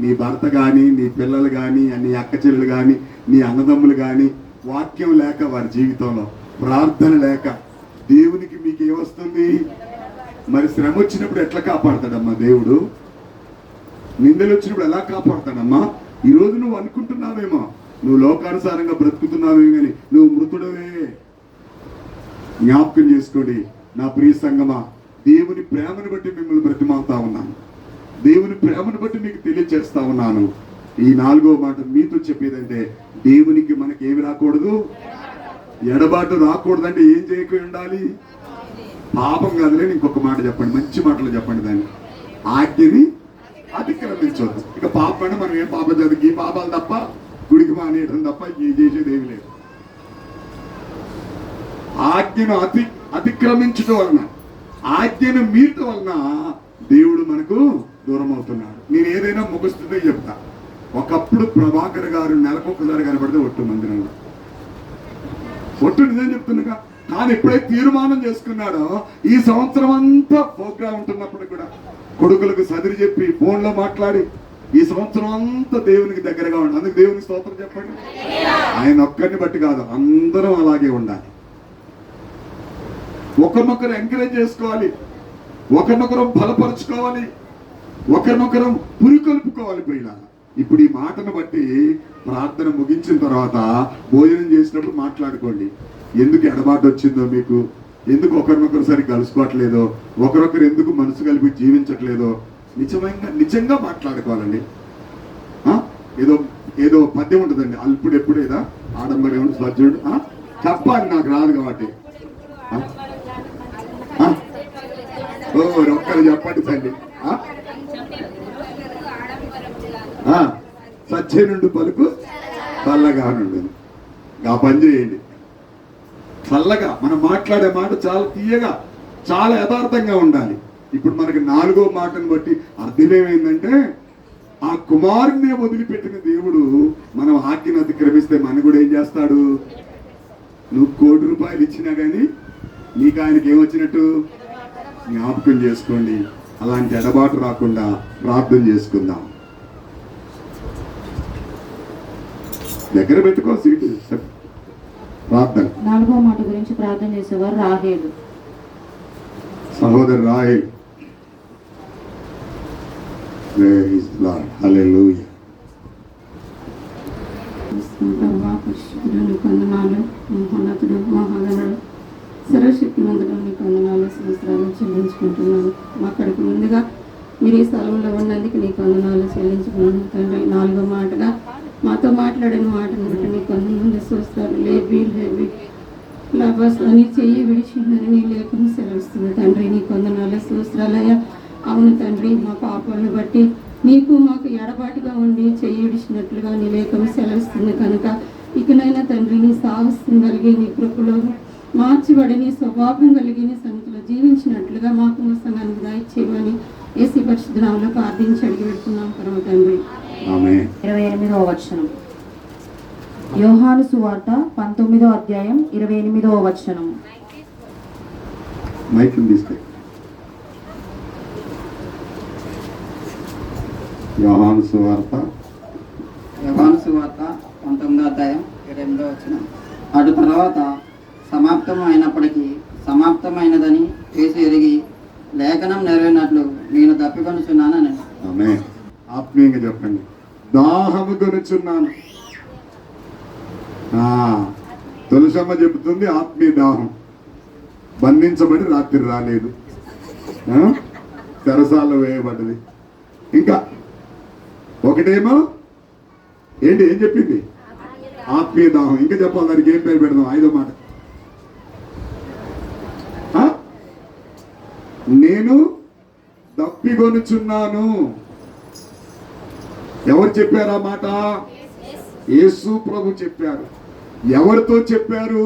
నీ భర్త కానీ, నీ పిల్లలు కానీ, నీ అక్క చెల్లెలు కానీ, నీ అన్నదమ్ములు కానీ వాక్యం లేక, వారి జీవితంలో ప్రార్థన లేక, దేవునికి మీకు ఏమొస్తుంది? మరి శ్రమ వచ్చినప్పుడు ఎట్లా కాపాడతాడమ్మా దేవుడు? నిందలు వచ్చినప్పుడు ఎలా కాపాడతాడమ్మా? ఈరోజు నువ్వు అనుకుంటున్నావేమో నువ్వు లోకానుసారంగా బ్రతుకుతున్నావే కానీ నువ్వు మృతుడవే. జ్ఞాపకం చేసుకోండి నా ప్రియ సంగమా, దేవుని ప్రేమను బట్టి మిమ్మల్ని బ్రతిమాలుతా ఉన్నాను, దేవుని ప్రేమను బట్టి మీకు తెలియజేస్తా ఉన్నాను. ఈ 4వ మాట మీతో చెప్పేదంటే, దేవునికి మనకి ఏమి రాకూడదు, ఎడబాటు రాకూడదంటే ఏం చేయకుండా ఉండాలి? పాపం కాదులే, ఇంకొక మాట చెప్పండి, మంచి మాటలు చెప్పండి. దాన్ని ఆజ్ఞని అతిక్రమించవద్దు. ఇక పాపం అంటే మనం ఏం పాపం చదివి ఈ పాపాలు తప్ప గుడికి మానేయడం తప్ప ఏం చేసేది ఏమి లేదు. ఆజ్ఞను అతిక్రమించడం వలన, ఆజ్ఞను మీరటం వలన దేవుడు మనకు దూరం అవుతున్నాడు. నేను ఏదైనా ముగుస్తుందో చెప్తా. ఒకప్పుడు ప్రభాకర్ గారు నెలకొకసారి కనబడితే ఒట్టు మందిరంలో, ఒట్టు నిజం చెప్తున్నా. కానీ ఎప్పుడైతే తీర్మానం చేసుకున్నాడో ఈ సంవత్సరం అంతా ప్రోగ్రాం ఉంటున్నప్పుడు కూడా కొడుకులకు సదిరి చెప్పి ఫోన్లో మాట్లాడి ఈ సంవత్సరం అంతా దేవునికి దగ్గరగా ఉండాలి. అందుకు దేవునికి స్తోత్రం చెప్పండి. ఆయన ఒక్కరిని బట్టి కాదు, అందరం అలాగే ఉండాలి. ఒకరినొకరు ఎంకరేజ్ చేసుకోవాలి, ఒకరినొకరు బలపరుచుకోవాలి, ఒకరినొకరం పురికొల్పుకోవాలి. పోయినా ఇప్పుడు ఈ మాటను బట్టి ప్రార్థన ముగించిన తర్వాత భోజనం చేసినప్పుడు మాట్లాడుకోండి. ఎందుకు ఎడబాటు వచ్చిందో మీకు, ఎందుకు ఒకరినొకరు సరిగ్గా కలుసుకోవట్లేదో, ఒకరొకరు ఎందుకు మనసు కలిపి జీవించట్లేదో నిజంగా మాట్లాడుకోవాలండి. ఏదో ఏదో పద్యం ఉంటుందండి, అల్పుడు ఎప్పుడేదా ఆడంబరం సజ్జుడు చెప్పాలి, నాకు రాదు కాబట్టి. ఒక్కరు చెప్పండి తండ్రి. సచ్చే నుండి పలుకు చల్లగా నుండి. ఆ పని చేయండి. చల్లగా మనం మాట్లాడే మాట చాలా తీయగా, చాలా యథార్థంగా ఉండాలి. ఇప్పుడు మనకి 4వ మాటను బట్టి అర్థమేమైందంటే, ఆ కుమారుణ్ణి వదిలిపెట్టిన దేవుడు మనం ఆజ్ఞను అతిక్రమిస్తే మన కూడా ఏం చేస్తాడు? నువ్వు ₹1,00,00,000 ఇచ్చినా కానీ నీకు ఆయనకి ఏమొచ్చినట్టు జ్ఞాపకం చేసుకోండి. అలాంటి ఎడబాటు రాకుండా ప్రార్థన చేసుకుందాం. దగ్గర పెట్టుకో సీటు. ప్రార్థన. 4వ మాట గురించి ప్రార్థన చేసేవారు రాహేలు, సహోదరు రాహేల్. హల్లెలూయా. పరిశుద్ధుడు కొందనాలు, మహోన్నతుడు, మహాగణుడు, సర్వశక్తిమంతుడు, నీకు వందనాలు, సంవత్సరాలు చెల్లించుకుంటున్నాను. అక్కడికి ముందుగా మీరు ఈ స్థలంలో ఉన్నందుకు నీకు వందనాలు చెల్లించుకున్నాను తండ్రి. 4వ మాటగా మాతో మాట్లాడిన మాటను బట్టి నీకు వందనాలు చూస్తారు. లేబీ లబస్ అని చెయ్యి విడిచిందని నీ లేఖను సెలవుస్తుంది తండ్రి. నీకు వందనాలు చూస్తాలయ్యా. అవును తండ్రి, మా పాపాలను బట్టి నీకు మాకు ఎడబాటుగా ఉండి చెయ్యి విడిచినట్లుగా నీ లేఖను సెలవుస్తుంది కనుక ఇకనైనా తండ్రి నీ సాహసం కలిగి నీ కృపలో మార్చిబడి నీ స్వభావం కలిగి నీ సన్నిధిలో జీవించినట్లుగా మాకు మా సంఘానికి దయచేయమని యేసు పరిశుద్ధ నామములో ప్రార్థించి అడిగి పెడుతున్నాం పరమ తండ్రి. 28వ వచనం. యోహాను సువార్త 19వ అధ్యాయం 28వ వచనం. మైక్ తీస్తే యోహాను సువార్త 19వ అధ్యాయం 28వ వచనం. అటు తర్వాత సమాప్తం అయినప్పటికీ సమాప్తమైనదని యేసు ఎరిగి లేఖనం నెరవేరినట్లు నేను తప్పికొనుచున్నానని. ఆమె ఆత్మీయంగా చెప్పండి. దాహము కొనుచున్నాను. తులసమ్మ చెబుతుంది ఆత్మీయ దాహం. బంధించబడి రాత్రి రాలేదు, తెరసాల్లో వేయబడ్డది. ఇంకా ఒకటేమో ఏంటి, ఏం చెప్పింది? ఆత్మీయ దాహం. ఇంకా చెప్పాలి, దానికి ఏం పేరు పెడదాం? 5వ మాట. నేను దప్పికొనుచున్నాను. ఎవరు చెప్పారు ఆ మాట? యేసు ప్రభు చెప్పారు. ఎవరితో చెప్పారు?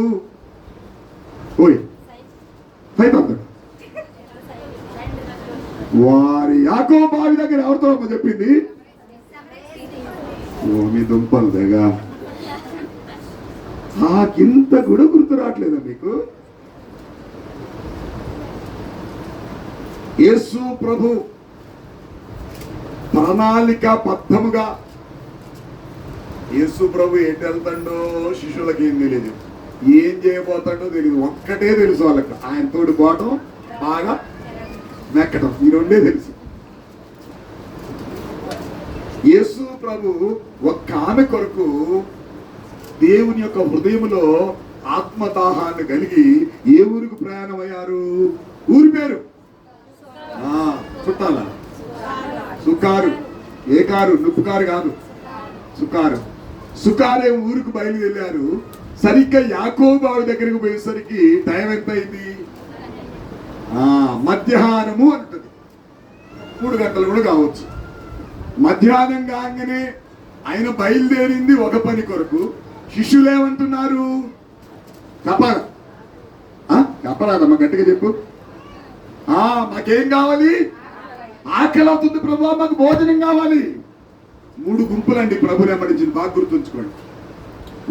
ఓయ్ సైతాను. వారి యాకోబు బావి దగ్గర ఎవరితో చెప్పింది? ఓ మీ దుంపలు దగ్గర. నాకింత కూడా గుర్తు రావట్లేదా మీకు? యేసు ప్రభు ప్రణాళిక బద్ధముగా యేసు ప్రభు ఎటు వెళ్తాడో శిష్యులకి ఏం తెలియదు, ఏం చేయబోతాడో తెలియదు. ఒక్కటే తెలుసు వాళ్ళకి, ఆయన తోడు పోవటం, బాగా మెక్కడం, ఈ రెండే తెలుసు. యేసు ప్రభు ఒక్క ఆమె కొరకు దేవుని యొక్క హృదయంలో ఆత్మదాహాన్ని కలిగి ఏ ఊరికి ప్రయాణమయ్యారు? ఊరి పేరు చుట్టాల సుకారు. ఏ కారు? నుప్పు కారు కాదు, సుకారు. సుకారే ఊరికి బయలుదేరారు. సరిగ్గా యాకోబు బావి దగ్గరికి పోయేసరికి టైం ఎంత అయింది? మధ్యాహ్నము అంటది. 3 గంటలు కూడా కావచ్చు. మధ్యాహ్నం కాగానే ఆయన బయలుదేరింది ఒక పని కొరకు. శిష్యులు ఏమంటున్నారు? కపరాదమ్మా, గట్టిగా చెప్పు. మాకేం కావాలి? ఆకలి అవుతుంది ప్రభు, మాకు భోజనం కావాలి. 3 గుంపులండి ప్రభుని వెంబడించింది. బాగా గుర్తుంచుకోండి.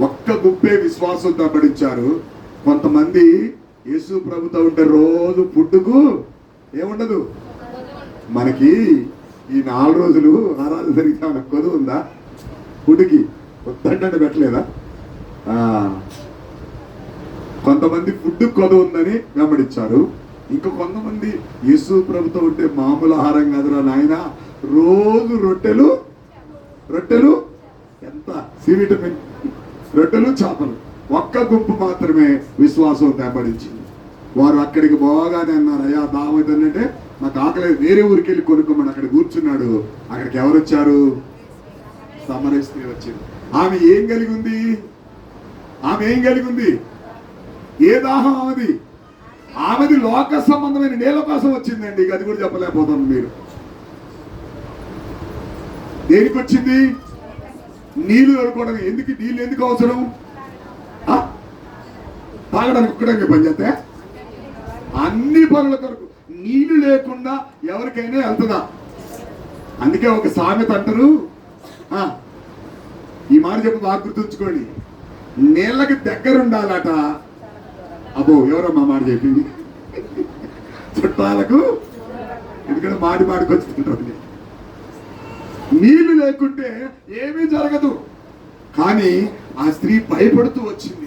ఒక్క గుంపే విశ్వాసంతో వెంబడించారు. కొంతమంది యేసు ప్రభుతో ఉంటే రోజు ఫుడ్కు ఏముండదు. మనకి ఈ 4 రోజులు ఆరాధన జరిగితే మనకు కొదువు ఉందా? ఫుడ్కి వద్దంటే పెట్టలేదా? కొంతమంది ఫుడ్ కొదువు ఉందని వెంబడించారు. ఇంకా కొంతమంది యేసు ప్రభుతో ఉంటే మామూలు ఆహారం కాదురా నాయన, రోజు రొట్టెలు ఎంత సి విటమిన్, రొట్టెలు చేపలు. ఒక్క గుంపు మాత్రమే విశ్వాసం వెంబడించింది. వారు అక్కడికి పోగానే అన్నారు, అయ్యా దావైతే నాకు ఆకలి, వేరే ఊరికి వెళ్ళి కొనుక్కోమని అక్కడ కూర్చున్నాడు. అక్కడికి ఎవరు వచ్చారు? సమరయ స్త్రీ వచ్చింది. ఆమె ఏం కలిగి ఉంది? ఏ దాహం ఆమెది లోక సంబంధమైన నీళ్ళ కోసం వచ్చిందండి. అది కూడా చెప్పలేకపోతాను. మీరు దేనికి వచ్చింది? నీళ్లు తడుకోవడం. నీళ్ళు ఎందుకు అవసరం? తాగడానికి ఒక్కడానికి పని చేస్తే అన్ని పనుల కొరకు. నీళ్లు లేకుండా ఎవరికైనా వెళ్తుందా? అందుకే ఒక సామెత అంటారు, ఈ మాట చెప్పి బాగా గుర్తుంచుకోండి, నీళ్ళకి దగ్గర ఉండాలట. అబ్బో, ఎవరమ్మా మాట చెప్పింది? చుట్టాలకు ఎందుకంటే మాడికొచ్చుకుంటుంది. నీళ్లు లేకుంటే ఏమీ జరగదు. కానీ ఆ స్త్రీ భయపడుతూ వచ్చింది.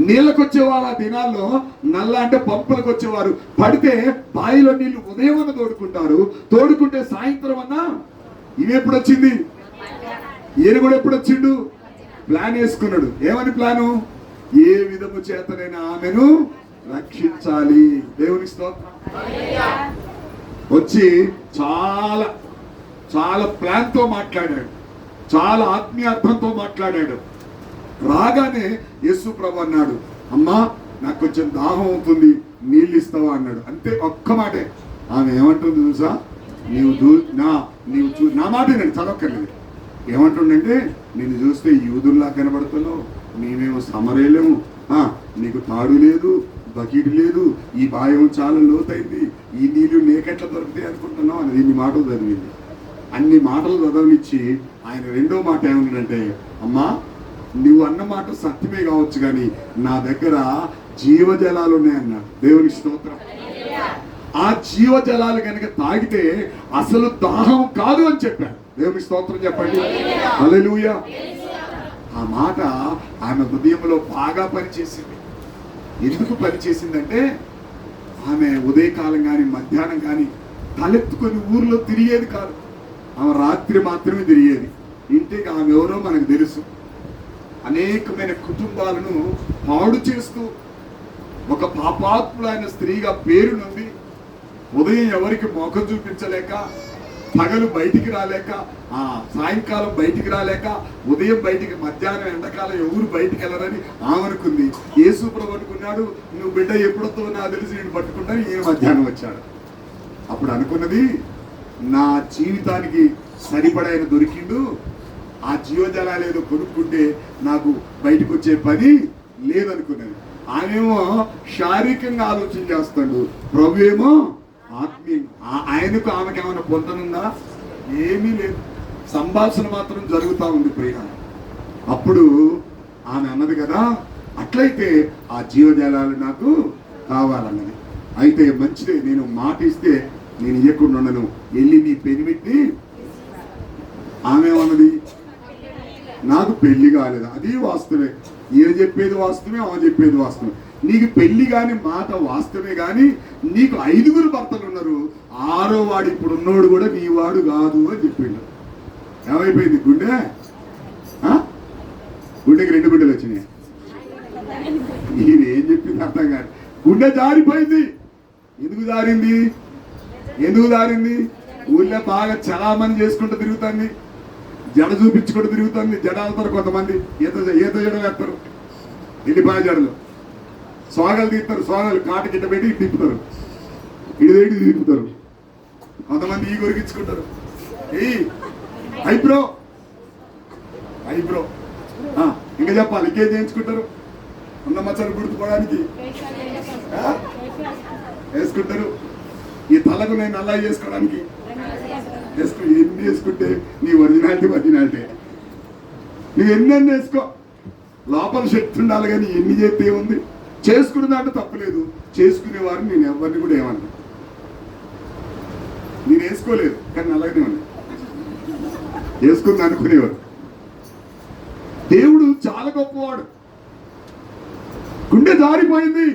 నీళ్ళకు వచ్చేవారు ఆ దినాల్లో నల్ల అంటే పంపులకు వచ్చేవారు. పడితే బావిలో నీళ్లు ఉదయం అన్న తోడుకుంటే సాయంత్రం అన్నా. ఇవి ఎప్పుడు వచ్చింది? ఈయన కూడా ఎప్పుడు వచ్చిండు? ప్లాన్ వేసుకున్నాడు. ఏమని ప్లాను? ఏ విధము చేతనైనా ఆమెను రక్షించాలి. దేవునికి స్తోత్రం. వచ్చి చాలా చాలా ప్లాన్ తో మాట్లాడాడు, చాలా ఆత్మీయార్థంతో మాట్లాడాడు. రాగానే యేసు ప్రభు అన్నాడు, అమ్మా నాకు కొంచెం దాహం అవుతుంది, నీళ్ళు ఇస్తావా అన్నాడు. అంతే, ఒక్క మాటే. ఆమె ఏమంటుంది చూసా? నా మాట నేను చదవక్కర్లేదు. ఏమంటుండంటే, నేను చూస్తే యూదుల్లా కనబడుతున్నావు, మేమేమో సమరేలేము, నీకు తాడు లేదు, బకెట్ లేదు, ఈ బాయం చాలా లోతైంది, ఈ నీళ్లు నీకెట్లా దొరుకుతాయి అనుకుంటున్నావు అని ఇన్ని మాటలు చదివింది. అన్ని మాటలు చదవనిచ్చి ఆయన రెండో మాట ఏమన్నాడంటే, అమ్మా నువ్వు అన్న మాట సత్యమే కావచ్చు కానీ నా దగ్గర జీవజలాలు ఉన్నాయన్నాడు. దేవునికి స్తోత్రం. ఆ జీవజలాలు కనుక తాగితే అసలు దాహం కాదు అని చెప్పాడు. దేవునికి స్తోత్రం చెప్పండి. హల్లెలూయా. ఆ మాట ఆమె హృదయంలో బాగా పనిచేసింది. ఎందుకు పనిచేసిందంటే, ఆమె ఉదయకాలం కానీ మధ్యాహ్నం కానీ తలెత్తుకొని ఊర్లో తిరిగేది కాదు. ఆమె రాత్రి మాత్రమే తిరిగేది. ఇంటికి ఆమె ఎవరో మనకు తెలుసు. అనేకమైన కుటుంబాలను పాడు చేస్తూ ఒక పాపాత్ములైన స్త్రీగా పేరు నుండి ఉదయం ఎవరికి మోకం చూపించలేక, పగలు బయటికి రాలేక, సాయంకాలం బయటికి రాలేక, ఉదయం బయటికి, మధ్యాహ్నం ఎండాకాలం ఎవరు బయటికి వెళ్ళరని ఆమె అనుకుంది. యేసు ప్రభు అనుకున్నాడు, నువ్వు బిడ్డ ఎప్పుడొతో నాకు తెలిసి నేను పట్టుకుంటాను. ఈయన మధ్యాహ్నం వచ్చాడు. అప్పుడు అనుకున్నది, నా జీవితానికి సరిపడైన దొరికిండు, ఆ జీవజలాలు ఏదో కొనుక్కుంటే నాకు బయటకు వచ్చే పని లేదనుకున్నది. ఆయనేమో శారీరకంగా ఆలోచన చేస్తాడు, ప్రభు ఏమో ఆత్మీయంగా. ఆయనకు ఆమెకి ఏమైనా పొందనుందా? ఏమీ లేదు. సంభాషణ మాత్రం జరుగుతూ ఉంది ప్రియ. అప్పుడు ఆమె అన్నది కదా, అట్లయితే ఆ జీవజలాలు నాకు కావాలన్నది. అయితే మంచిదే, నేను మాట ఇస్తే నేను ఇవ్వకుండా ఉండను, వెళ్ళి నీ పెనిమిటిని. ఆమె ఏమన్నది? నాకు పెళ్లి కాలేదు. అది వాస్తవమే. ఈయన చెప్పేది వాస్తవమే, ఆమె చెప్పేది వాస్తవమే. నీకు పెళ్లి కాని మాట వాస్తవమే, కానీ నీకు 5 భర్తలు ఉన్నారు, 6వ వాడు ఇప్పుడు ఉన్నోడు కూడా నీ వాడు కాదు అని చెప్పిండు. ఏమైపోయింది గుండె? గుండెకి 2 గుండెలు వచ్చినాయి. ఈయన ఏం చెప్పింది అర్థం కాదు. గుండె జారిపోయింది. ఎందుకు జారింది? ఊళ్ళో బాగా చాలా మంది చేసుకుంటూ తిరుగుతుంది, జడ చూపించుకుంటూ తిరుగుతుంది. జడాలతో కొంతమంది ఈత జడలు వేస్తారు, ఎల్లిపాయ జడలు, సోగలు తీస్తారు. సోగలు కాట గిట్ట పెట్టి తిప్పుతారు, ఇడిదేటి తిప్పుతారు. కొంతమంది ఈ కొరికించుకుంటారు. ఐబ్రో ఇంకా చెప్పాలి. ఇంకేం చేయించుకుంటారు? ఉన్న మచ్చలు గుర్తుకోవడానికి వేసుకుంటారు. ఈ తలకు నేను అలా చేసుకోవడానికి ఎన్ని వేసుకుంటే నీ ఒరిజినాలిటీ నువ్వు ఎన్ని వేసుకో, లోపల శక్తి ఉండాలి. కానీ ఎన్ని చేస్తే ఏముంది? చేసుకునే దాంట్లో తప్పలేదు. చేసుకునేవారు నేను ఎవరిని కూడా ఏమన్నా, నేను వేసుకోలేదు కానీ అలాగనే ఉన్నా, వేసుకుంది అనుకునేవారు. దేవుడు చాలా గొప్పవాడు. గుండె జారిపోయింది.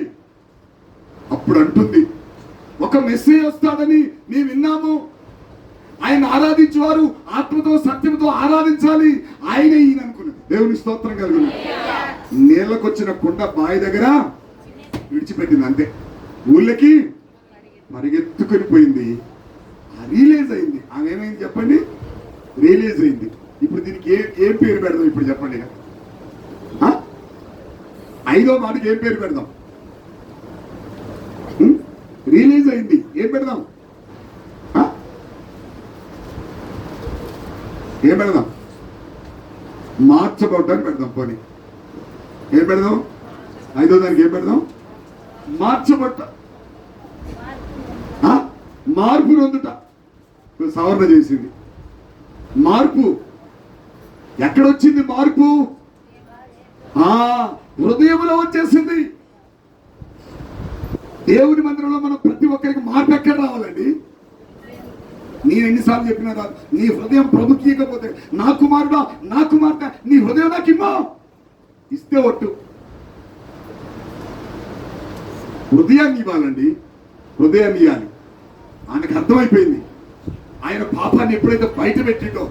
అప్పుడు అంటుంది, ఒక మెస్సేజ్ వస్తాడని మేము విన్నాము. ఆయన ఆరాధించేవారు ఆత్మతో సత్యంతో ఆరాధించాలి, ఆయన ఈయన అనుకున్నది. దేవుని స్తోత్రం కలిగింది. నీళ్ళకొచ్చిన కుండ బావి దగ్గర విడిచిపెట్టింది, అంతే. ఊళ్ళకి పరిగెత్తుకొని పోయింది. రిలీజ్ అయింది. ఆమె ఏమైంది చెప్పండి? రిలీజ్ అయింది. ఇప్పుడు దీనికి ఏం పేరు పెడదాం? ఇప్పుడు చెప్పండి. 5వ మాటకి ఏం పేరు పెడదాం? రిలీజ్ అయింది, ఏం పెడదాం? ఏం పెడదాం? మార్చబడ్డాన్ని పెడదాం. పోనీ ఏం పెడదాం? 5వ దానికి ఏం పెడదాం? మార్చబడ్డ, మార్పు నొందుట. సవరణ చేసింది. మార్పు ఎక్కడొచ్చింది? మార్పు హృదయంలో వచ్చేసింది. దేవుని మందిరంలో మనం ప్రతి ఒక్కరికి మార్పు ఎక్కడ రావాలండి? నేను ఎన్నిసార్లు చెప్పినా రాదు. నీ హృదయం ప్రభుకి ఇవ్వకపోతే, నా కుమారుడా నా కుమార్తె నీ హృదయం నాకు ఇమ్మా, ఇస్తే ఒట్టు. హృదయాన్ని ఇవ్వాలండి, హృదయాన్ని ఇవ్వాలి. ఆయనకు అర్థమైపోయింది. ఆయన పాపాన్ని ఎప్పుడైతే బయట పెట్టిండో,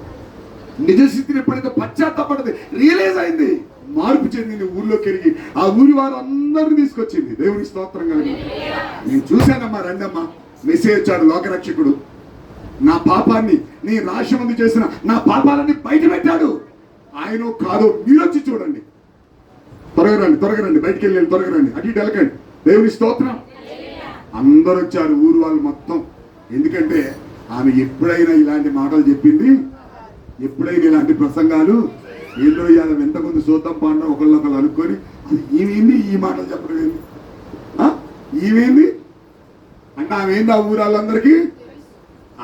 నిజస్థితిని ఎప్పుడైతే పశ్చాత్తాపడింది, రియలైజ్ అయింది, మార్పు చెందింది. ఊళ్ళోకి వెళ్ళి ఆ ఊరి వారు అందరినీ తీసుకొచ్చింది. దేవుని స్తోత్రం కలిగి. నేను చూశానమ్మా, రండమ్మా, మెసేజ్ వచ్చాడు లోకరక్షకుడు. నా పాపాన్ని, నీ రాష్ట్రమందు చేసిన నా పాపాలన్నీ బయట పెట్టాడు. ఆయన కాదో మీరు వచ్చి చూడండి. త్వరగా రండి, బయటికి వెళ్ళి త్వరగా రండి, అటు ఇటు వెళ్ళకండి. దేవుని స్తోత్రం. అందరు వచ్చారు, ఊరు వాళ్ళు మొత్తం. ఎందుకంటే ఆమె ఎప్పుడైనా ఇలాంటి మాటలు చెప్పింది, ఎప్పుడైనా ఇలాంటి ప్రసంగాలు ఏదో ఇవాళ ఎంతమంది సూతం పాండ ఒకళ్ళొకళ్ళు అనుకొని, అది ఈమెంది ఈ మాటలు చెప్పడం ఏంది, ఈమెంది అంటే ఆమె ఏంది ఆ ఊరు వాళ్ళందరికీ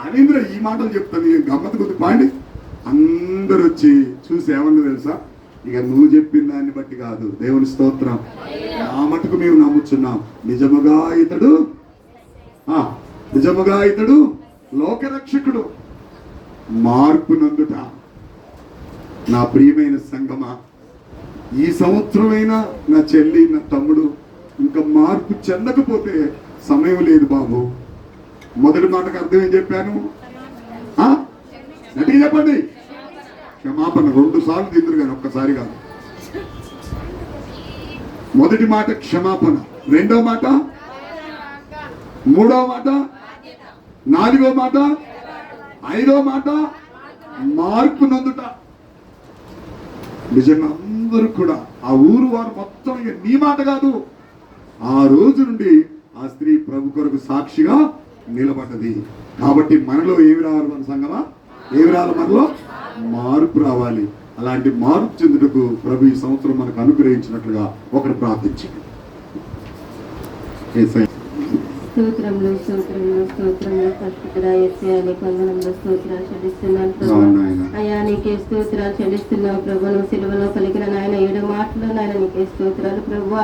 ఆమెంద్ర ఈ మాటలు చెప్తాను. గమ్మత్తు కొద్ది పాండి. అందరు వచ్చి చూసి ఏమన్నా తెలుసా, ఇక నువ్వు చెప్పిన దాన్ని బట్టి కాదు, దేవుని స్తోత్రం, ఆ మటుకు మేము నమ్ముచున్నాం, నిజముగా ఇతడు లోకరక్షకుడు. మార్పు నందుట. నా ప్రియమైన సంగమా, ఈ సంవత్సరమైనా నా చెల్లి నా తమ్ముడు ఇంకా మార్పు చెందకపోతే సమయం లేదు బాబు. మొదటి మాటకు అర్థం ఏం చెప్పాను? గట్టిగా చెప్పండి. క్షమాపణ. 2 సార్లు తిందురు కానీ ఒక్కసారి కాదు. మొదటి మాట క్షమాపణ, 2వ మాట, 3వ మాట, 4వ మాట, 5వ మాట మార్పు నందుట. నిజంగా అందరూ కూడా ఆ ఊరు వారు మొత్తం ఇక నీ మాట కాదు, ఆ రోజు నుండి ఆ స్త్రీ ప్రభు కొరకు సాక్షిగా నిలబడ్డది. కాబట్టి మనలో ఏమి రావాలి? మన సంగమా ఏమి రావాలి? మనలో మార్పు రావాలి. అలాంటి మార్పు చెందుటకు ప్రభు ఈ సంవత్సరం మనకు అనుగ్రహించినట్లుగా ఒకరు ప్రార్థించండి. స్తోత్రంలో పరిశుద్ధుడా యేసయ్యా, నీకు వందనములు, స్తోత్రాలు చెల్లిస్తున్నాను ప్రభు. అయ్యా నీకే స్తోత్రాలు చెల్లిస్తున్నావు ప్రభు. నువ్వు సిలువలో పలికిన నాయన 7 మాటలు నాయన నీకే స్తోత్రాలు ప్రభు.